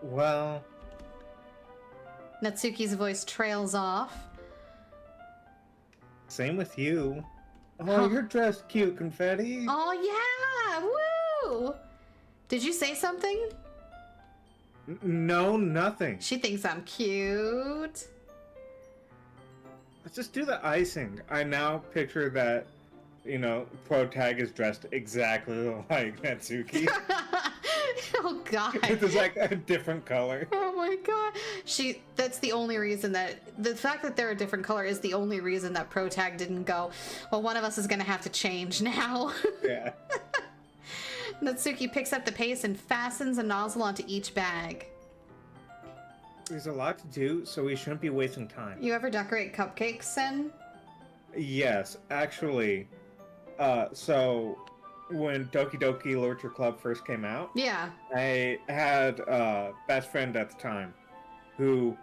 Well... Natsuki's voice trails off. Same with you. Oh, you're dressed cute, confetti. Oh, yeah! Woo! Did you say something? No, nothing. She thinks I'm cute. Let's just do the icing. I now picture that, you know, Pro Tag is dressed exactly like Natsuki. Oh, God. It's like a different color. Oh my God. That's the only reason the fact that they're a different color is the only reason that Pro Tag didn't go, well, one of us is going to have to change now. Yeah. Natsuki picks up the paste and fastens a nozzle onto each bag. There's a lot to do, so we shouldn't be wasting time. You ever decorate cupcakes, Sen? Yes, actually. So when Doki Doki Literature Club first came out, yeah, I had a best friend at the time who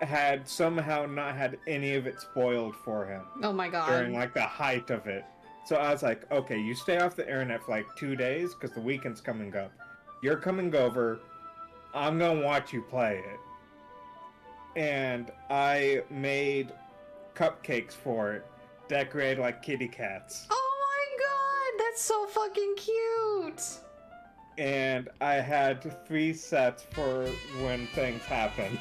had somehow not had any of it spoiled for him. Oh my God. During like the height of it. So I was like, okay, you stay off the internet for like 2 days because the weekend's coming up. You're coming over. I'm gonna watch you play it. And I made cupcakes for it, decorated like kitty cats. Oh my God, that's so fucking cute. And I had 3 sets for when things happen.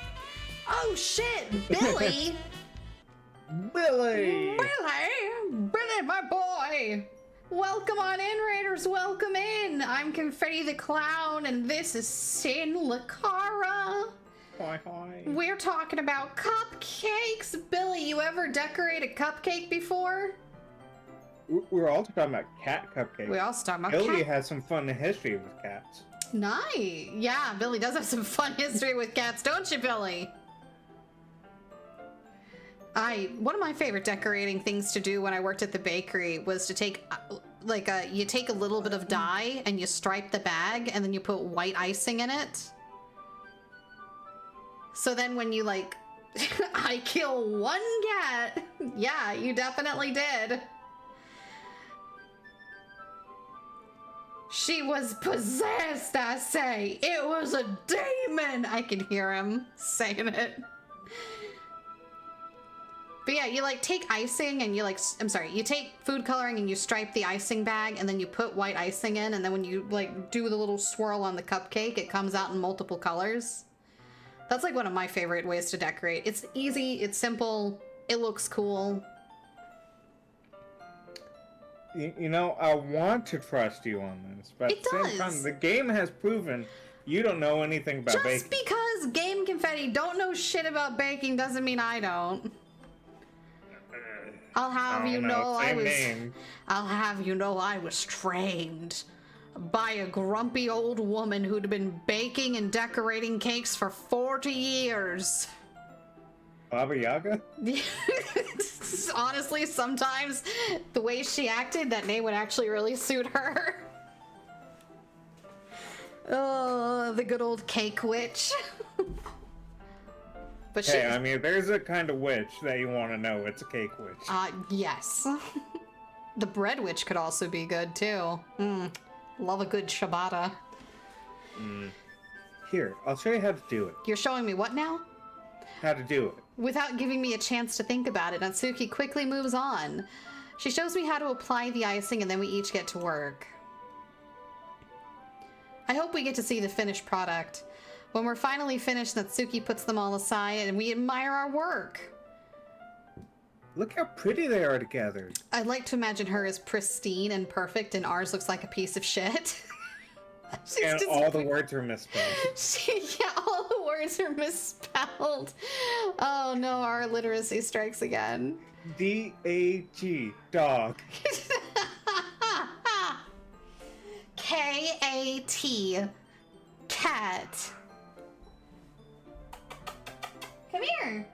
Oh shit, Billy! Billy! Billy, my boy! Welcome on in, Raiders, welcome in! I'm Confetti the Clown, and this is Sin Lacara. Hi, hi. We're talking about cupcakes. Billy, you ever decorate a cupcake before? We're all talking about cat cupcakes. We also talking about Billy has some fun history with cats. Nice. Yeah, Billy does have some fun history with cats, don't you, Billy? One of my favorite decorating things to do when I worked at the bakery was to take, you take a little bit of dye and you stripe the bag and then you put white icing in it. So then when you, I kill one cat. Yeah, you definitely did. She was possessed, I say. It was a demon. I can hear him saying it. But yeah, you like take icing and you like, I'm sorry, you take food coloring and you stripe the icing bag and then you put white icing in, and then when you like do the little swirl on the cupcake, it comes out in multiple colors. That's like one of my favorite ways to decorate. It's easy, it's simple, it looks cool. You know, I want to trust you on this, but at the same time, the game has proven you don't know anything about baking. Just because Game Confetti don't know shit about baking doesn't mean I don't. I'll have you know I was trained by a grumpy old woman who'd been baking and decorating cakes for 40 years. Baba Yaga? Honestly, sometimes the way she acted, that name would actually really suit her. Oh, the good old cake witch. But hey, I mean, there's a kind of witch that you want to know. It's a cake witch. Yes. The bread witch could also be good, too. Love a good ciabatta. Here, I'll show you how to do it. You're showing me what now? How to do it. Without giving me a chance to think about it, Natsuki quickly moves on. She shows me how to apply the icing, and then we each get to work. I hope we get to see the finished product. When we're finally finished, Natsuki puts them all aside, and we admire our work. Look how pretty they are together. I'd like to imagine her as pristine and perfect, and ours looks like a piece of shit. And all the words are misspelled. Yeah, all the words are misspelled. Oh no, our literacy strikes again. D-A-G, dog. K-A-T, cat. Come here.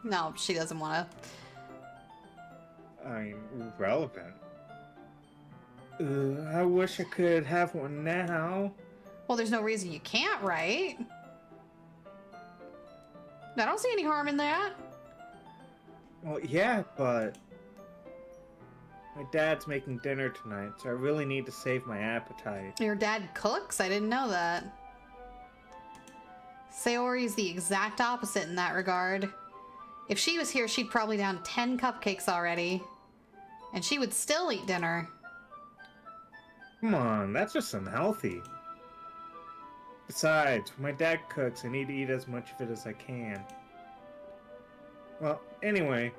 No, she doesn't want to. I'm relevant. I wish I could have one now. Well, there's no reason you can't, right? I don't see any harm in that. Well, yeah, but my dad's making dinner tonight, so I really need to save my appetite. Your dad cooks? I didn't know that. Sayori's the exact opposite in that regard. If she was here, she'd probably down 10 cupcakes already. And she would still eat dinner. Come on, that's just unhealthy. Besides, when my dad cooks, I need to eat as much of it as I can. Well, anyway,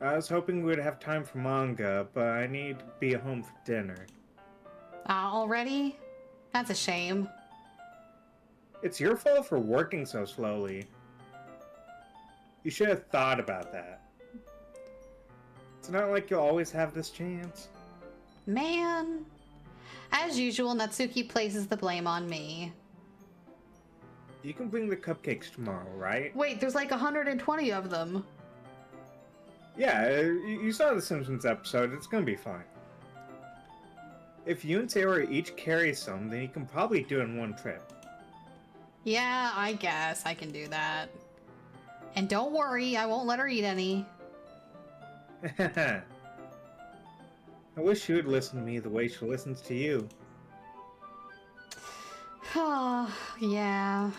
I was hoping we'd have time for manga, but I need to be home for dinner. Already? That's a shame. It's your fault for working so slowly. You should have thought about that. It's not like you'll always have this chance. Man. As usual, Natsuki places the blame on me. You can bring the cupcakes tomorrow, right? Wait, there's like 120 of them. Yeah, you saw the Simpsons episode. It's gonna be fine. If you and Sayori each carry some, then you can probably do it in one trip. Yeah, I guess I can do that. And don't worry, I won't let her eat any. I wish she would listen to me the way she listens to you. Oh, yeah.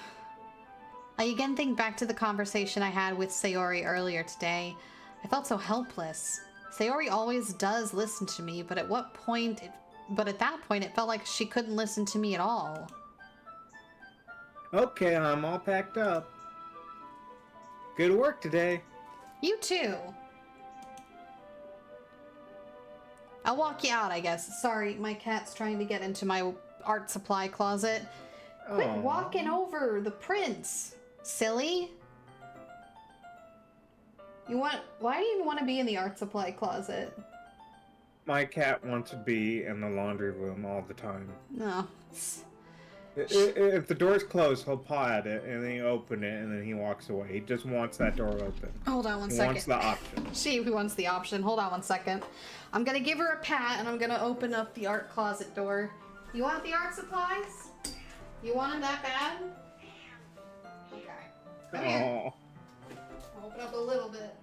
I again think back to the conversation I had with Sayori earlier today. I felt so helpless. Sayori always does listen to me, but at that point it felt like she couldn't listen to me at all. Okay, I'm all packed up. Good work today. You too. I'll walk you out, I guess. Sorry, my cat's trying to get into my art supply closet. Quit walking over the prints, silly. Why do you even want to be in the art supply closet? My cat wants to be in the laundry room all the time. No. If the door's closed, he'll paw at it, and then he open it, and then he walks away. He just wants that door open. Hold on one second. He wants the option. She wants the option. Hold on one second. I'm gonna give her a pat, and I'm gonna open up the art closet door. You want the art supplies? You want them that bad? Okay. Come here. I'll open up a little bit.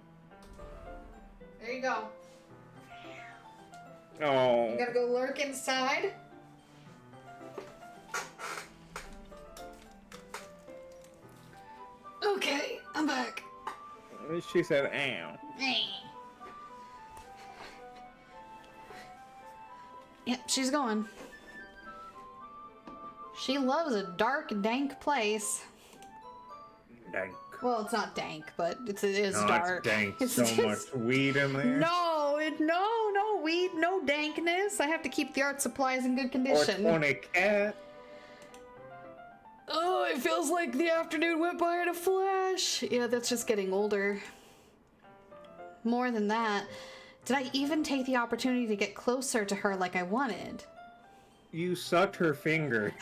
There you go. Oh. You gotta go lurk inside. Okay, I'm back. She said, ow. Yep, she's gone. She loves a dark, dank place. Dank. Well, it's not dank, but it is No, dark. it's dank. It's So just- much weed in there. No weed, no dankness. I have to keep the art supplies in good condition. Or a cat. Oh, it feels like the afternoon went by in a flash. Yeah, that's just getting older. More than that, did I even take the opportunity to get closer to her like I wanted? You sucked her finger.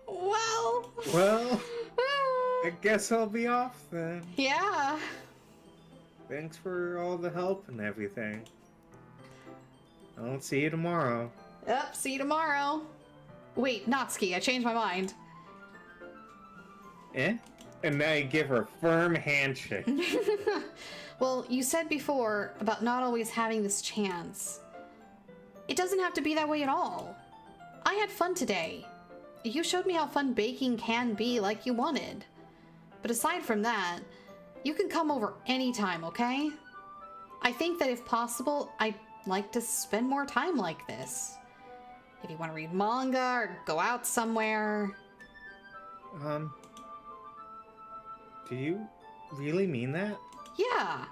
Well, I guess I'll be off then. Yeah. Thanks for all the help and everything. I'll see you tomorrow. Yep, see you tomorrow. Wait, Natsuki, I changed my mind. Eh? And now you give her a firm handshake. Well, you said before about not always having this chance. It doesn't have to be that way at all. I had fun today. You showed me how fun baking can be like you wanted. But aside from that, you can come over anytime, okay? I think that if possible, I'd like to spend more time like this. If you want to read manga or go out somewhere. Do you really mean that? Yeah.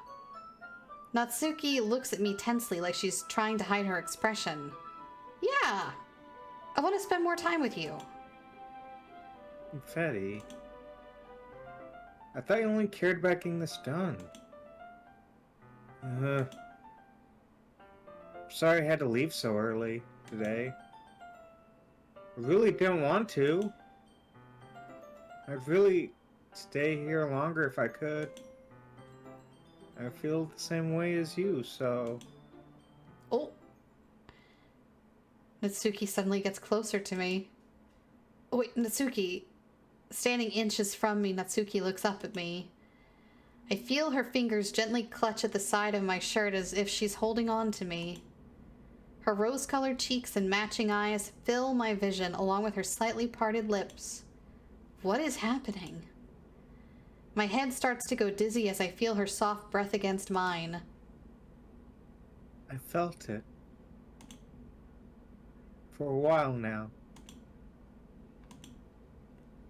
Natsuki looks at me tensely like she's trying to hide her expression. Yeah. I want to spend more time with you. Confetti. I thought you only cared about getting this done. Sorry I had to leave so early today. I really didn't want to. I'd really stay here longer if I could. I feel the same way as you, so... Oh. Natsuki suddenly gets closer to me. Oh, wait, Natsuki. Standing inches from me, Natsuki looks up at me. I feel her fingers gently clutch at the side of my shirt as if she's holding on to me. Her rose-colored cheeks and matching eyes fill my vision along with her slightly parted lips. What is happening? My head starts to go dizzy as I feel her soft breath against mine. I felt it. For a while now.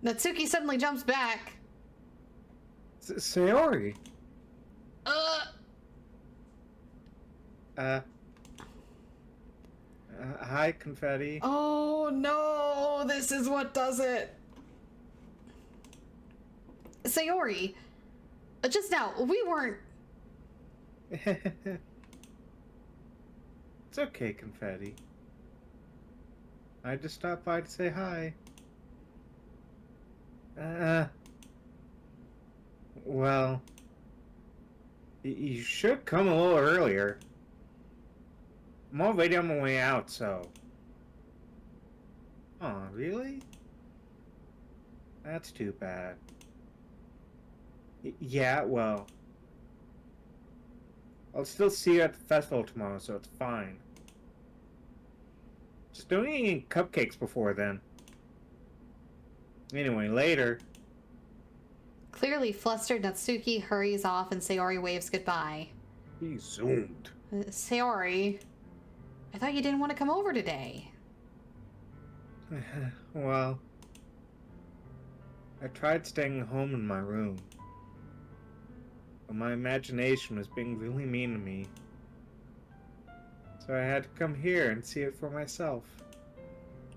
Natsuki suddenly jumps back. Sayori! Hi, Confetti. Oh no, this is what does it. Sayori, just now, we weren't... It's okay, Confetti. I just stopped by to say hi. Well, you should come a little earlier. I'm already on my way out, so... Aw, really? That's too bad. Yeah, well... I'll still see you at the festival tomorrow, so it's fine. Just don't eat any cupcakes before then. Anyway, later. Clearly flustered, Natsuki hurries off and Sayori waves goodbye. He zoomed. Sayori, I thought you didn't want to come over today. Well, I tried staying home in my room. But my imagination was being really mean to me. So I had to come here and see it for myself.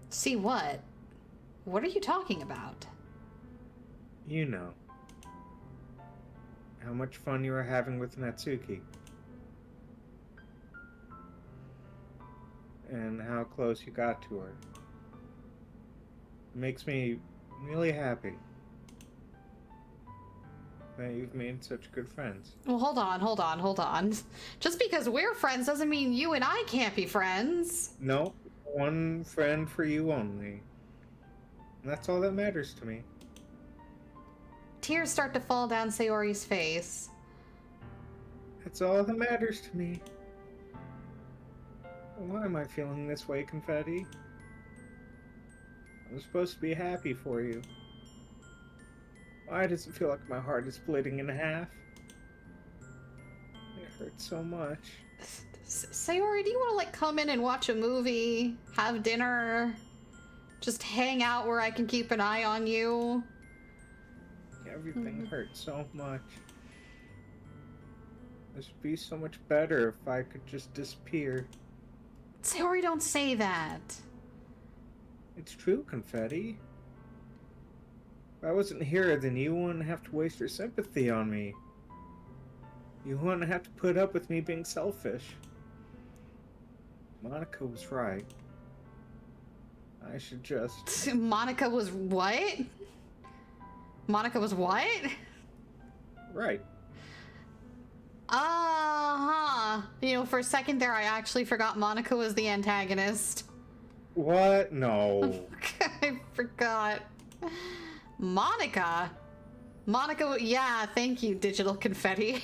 See what? What are you talking about? You know. How much fun you were having with Natsuki. And how close you got to her. It makes me really happy that you've made such good friends. Well, hold on. Just because we're friends doesn't mean you and I can't be friends. No, one friend for you only. And that's all that matters to me. Tears start to fall down Sayori's face. That's all that matters to me. Why am I feeling this way, Confetti? I'm supposed to be happy for you. Why does it feel like my heart is splitting in half? It hurts so much. Sayori, do you want to, like, come in and watch a movie? Have dinner? Just hang out where I can keep an eye on you? Everything hurts so much. This would be so much better if I could just disappear. Sayori, don't say that. It's true, Confetti. If I wasn't here, then you wouldn't have to waste your sympathy on me. You wouldn't have to put up with me being selfish. Monica was right. I should just... Monica was what? Monica was what? Right. Uh-huh. You know, for a second there, I actually forgot Monica was the antagonist. What? No. I forgot. Monica? Monica, yeah, thank you, Digital Confetti.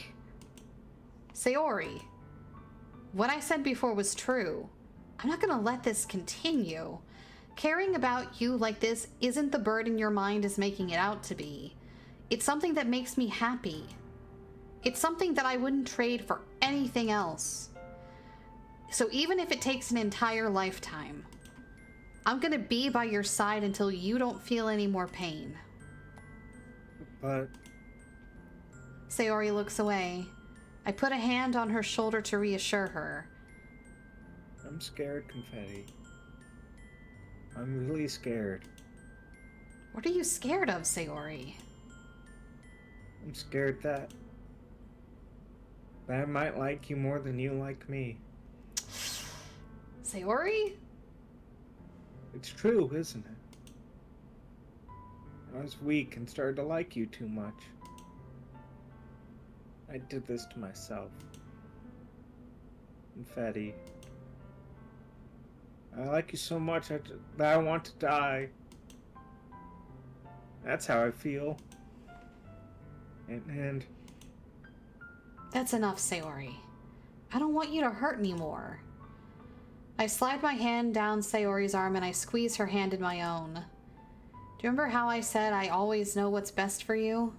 Sayori, what I said before was true. I'm not gonna let this continue. Caring about you like this isn't the burden your mind is making it out to be. It's something that makes me happy. It's something that I wouldn't trade for anything else. So even if it takes an entire lifetime, I'm gonna be by your side until you don't feel any more pain. But... Sayori looks away. I put a hand on her shoulder to reassure her. I'm scared, Confetti. I'm really scared. What are you scared of, Sayori? I'm scared that I might like you more than you like me. Sayori? It's true, isn't it? I was weak and started to like you too much. I did this to myself. Confetti. I like you so much that I want to die. That's how I feel. And That's enough, Sayori. I don't want you to hurt anymore. I slide my hand down Sayori's arm and I squeeze her hand in my own. Do you remember how I said I always know what's best for you?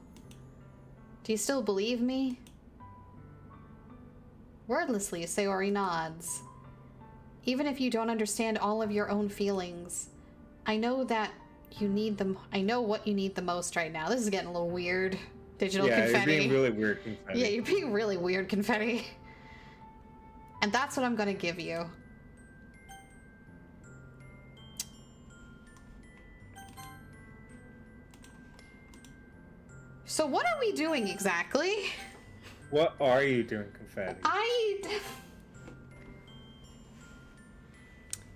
Do you still believe me? Wordlessly, Sayori nods. Even if you don't understand all of your own feelings, I know that you need them. I know what you need the most right now. This is getting a little weird. Digital Confetti. Yeah, you're being really weird, Confetti. Yeah, you're being really weird, Confetti. And that's what I'm gonna give you. So what are we doing exactly? What are you doing, Confetti?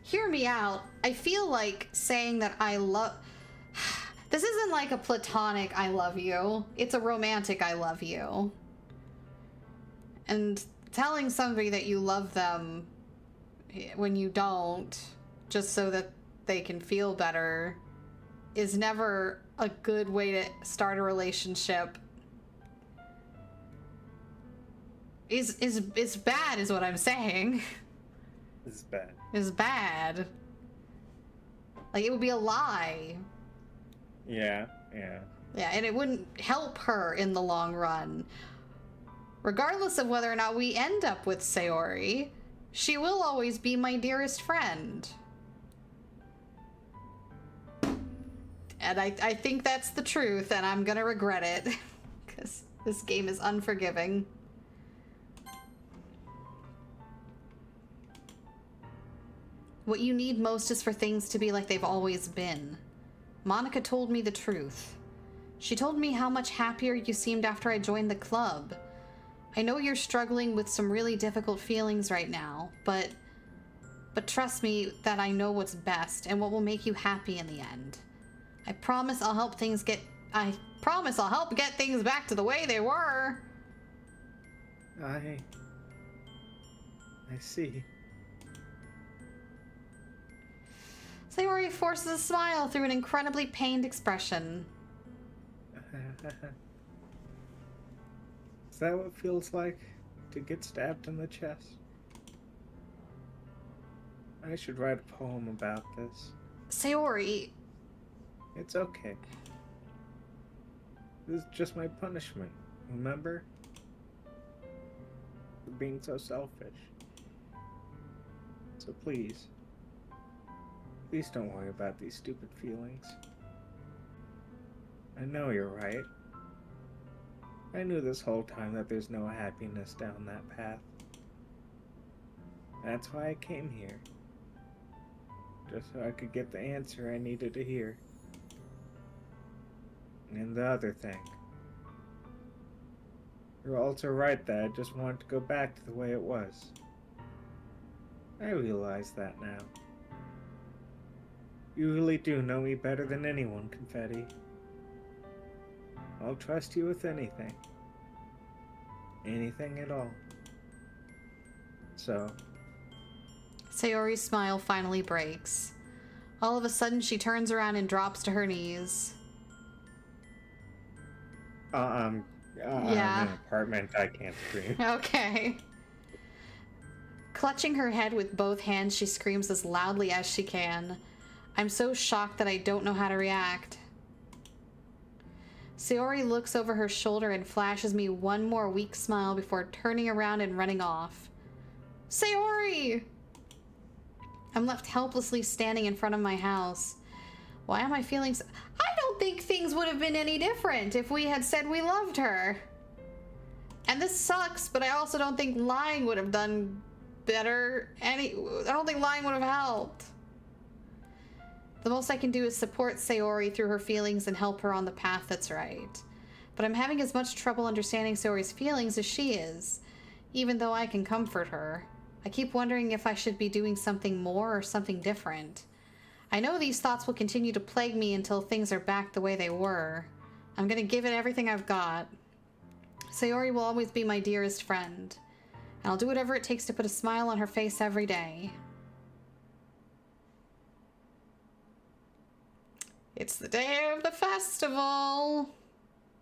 Hear me out. I feel like saying that I love... This isn't like a platonic I love you. It's a romantic I love you. And telling somebody that you love them when you don't, just so that they can feel better, is never a good way to start a relationship. Is bad is what I'm saying. It's bad. Is bad. Like, it would be a lie. Yeah. Yeah, and it wouldn't help her in the long run. Regardless of whether or not we end up with Sayori, she will always be my dearest friend. And I think that's the truth, and I'm gonna regret it. Because this game is unforgiving. What you need most is for things to be like they've always been. Monica told me the truth. She told me how much happier you seemed after I joined the club. I know you're struggling with some really difficult feelings right now, but trust me that I know what's best and what will make you happy in the end. I promise I'll help get things back to the way they were. I see. Sayori forces a smile through an incredibly pained expression. Is that what it feels like to get stabbed in the chest? I should write a poem about this. Sayori. It's okay. This is just my punishment, remember? For being so selfish. So please don't worry about these stupid feelings. I know you're right. I knew this whole time that there's no happiness down that path. That's why I came here. Just so I could get the answer I needed to hear. And the other thing. You're also right that I just wanted to go back to the way it was. I realize that now. You really do know me better than anyone, Confetti. I'll trust you with anything. Anything at all. So... Sayori's smile finally breaks. All of a sudden, she turns around and drops to her knees. I'm in an apartment. I can't scream. Okay. Clutching her head with both hands, she screams as loudly as she can. I'm so shocked that I don't know how to react. Sayori looks over her shoulder and flashes me one more weak smile before turning around and running off. Sayori! I'm left helplessly standing in front of my house. Why am I feeling so... I don't think things would have been any different if we had said we loved her. And this sucks, but I also don't think lying would have done better. I don't think lying would have helped. The most I can do is support Sayori through her feelings and help her on the path that's right. But I'm having as much trouble understanding Sayori's feelings as she is, even though I can comfort her. I keep wondering if I should be doing something more or something different. I know these thoughts will continue to plague me until things are back the way they were. I'm gonna give it everything I've got. Sayori will always be my dearest friend, and I'll do whatever it takes to put a smile on her face every day. It's the day of the festival.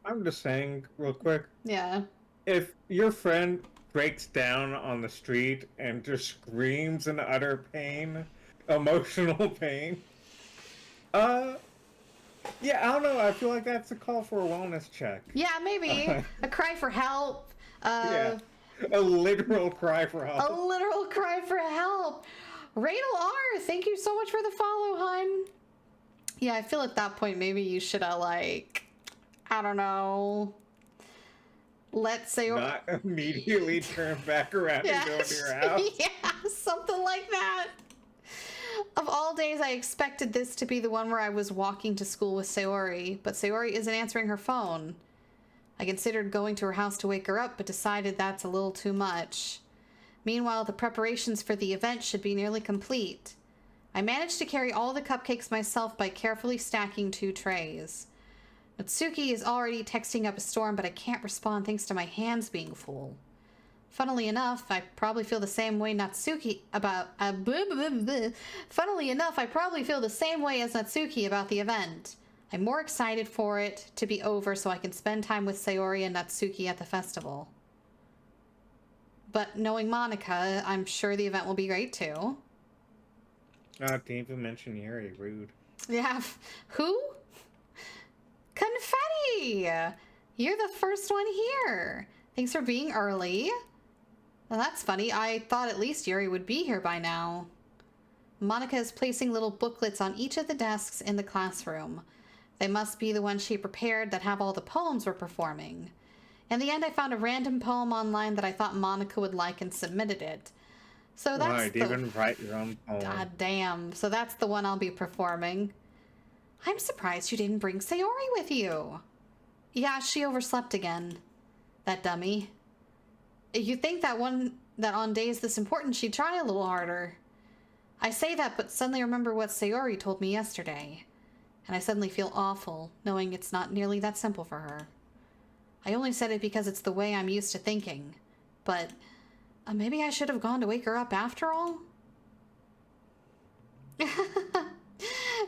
I'm just saying, real quick. Yeah. If your friend breaks down on the street and just screams in utter pain, emotional pain, yeah, I don't know. I feel like that's a call for a wellness check. Yeah, maybe. A cry for help. Yeah. A literal cry for help. A literal cry for help. Radel R, thank you so much for the follow, hun. Yeah, I feel at that point maybe you should have, like, I don't know, let's say... Not immediately turn back around and go to your house. Yeah, something like that. Of all days, I expected this to be the one where I was walking to school with Sayori, but Sayori isn't answering her phone. I considered going to her house to wake her up, but decided that's a little too much. Meanwhile, the preparations for the event should be nearly complete. I managed to carry all the cupcakes myself by carefully stacking 2 trays. Natsuki is already texting up a storm, but I can't respond thanks to my hands being full. Funnily enough, I probably feel the same way Funnily enough, I probably feel the same way as Natsuki about the event. I'm more excited for it to be over so I can spend time with Sayori and Natsuki at the festival. But knowing Monica, I'm sure the event will be great too. Didn't even mention Yuri. Rude. Yeah. Who? Confetti! You're the first one here. Thanks for being early. Well, that's funny. I thought at least Yuri would be here by now. Monica is placing little booklets on each of the desks in the classroom. They must be the ones she prepared that have all the poems we're performing. In the end, I found a random poem online that I thought Monica would like and submitted it. So that's right, even write your own poem. God damn. So that's the one I'll be performing. I'm surprised you didn't bring Sayori with you. Yeah, she overslept again. That dummy. You'd think that on days this important she'd try a little harder. I say that, but suddenly remember what Sayori told me yesterday. And I suddenly feel awful, knowing it's not nearly that simple for her. I only said it because it's the way I'm used to thinking. But maybe I should have gone to wake her up after all?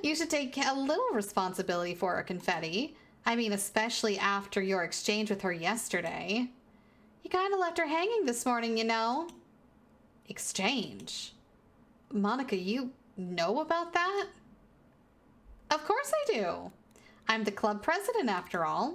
You should take a little responsibility for her, Confetti. I mean, especially after your exchange with her yesterday. You kind of left her hanging this morning, you know. Exchange? Monica, you know about that? Of course I do. I'm the club president, after all.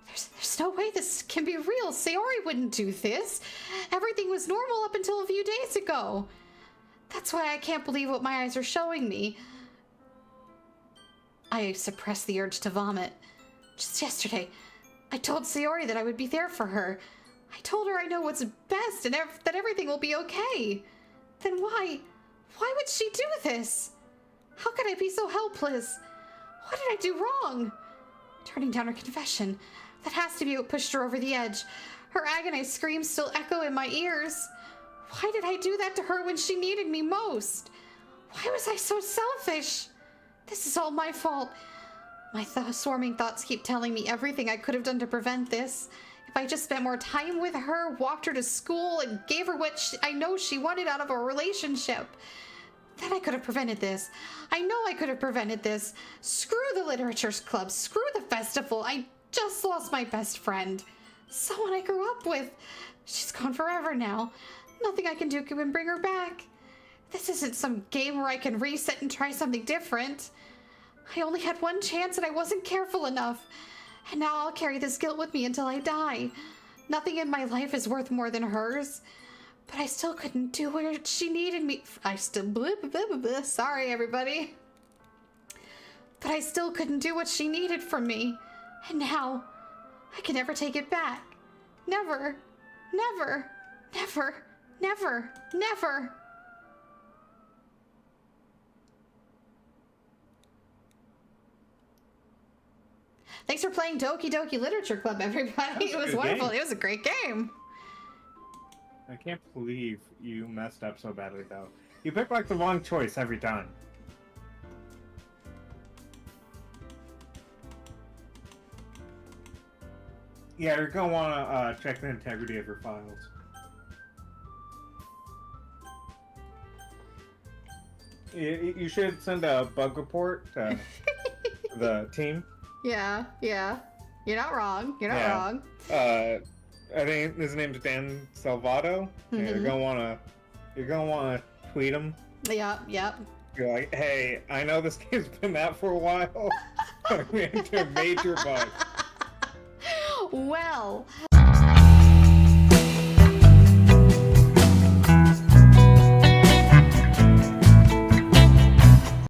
There's no way this can be real. Sayori wouldn't do this. Everything was normal up until a few days ago. That's why I can't believe what my eyes are showing me. I suppressed the urge to vomit. Just yesterday, I told Sayori that I would be there for her. I told her I know what's best and that everything will be okay. Then why would she do this? How could I be so helpless? What did I do wrong? Turning down her confession. That has to be what pushed her over the edge. Her agonized screams still echo in my ears. Why did I do that to her when she needed me most? Why was I so selfish? This is all my fault. My swarming thoughts keep telling me everything I could have done to prevent this. If I just spent more time with her, walked her to school, and gave her what I know she wanted out of a relationship, then I could have prevented this. I know I could have prevented this. Screw the literature club. Screw the festival. I just lost my best friend. Someone I grew up with. She's gone forever now. Nothing I can do can bring her back. This isn't some game where I can reset and try something different. I only had one chance and I wasn't careful enough. And now I'll carry this guilt with me until I die. Nothing in my life is worth more than hers. But I still couldn't do what she needed me. Sorry, everybody. But I still couldn't do what she needed from me. And now, I can never take it back. Never. Never. Never. Never. Never. Thanks for playing Doki Doki Literature Club, everybody. It was wonderful. Game. It was a great game. I can't believe you messed up so badly, though. You pick like the wrong choice every time. Yeah, you're gonna wanna check the integrity of your files. You should send a bug report to the team. Yeah. You're not wrong. You're not wrong. I think his name's Dan Salvato. Mm-hmm. You're gonna wanna tweet him. Yep. You're like, hey, I know this game's been out for a while. We enter a major bug. Well.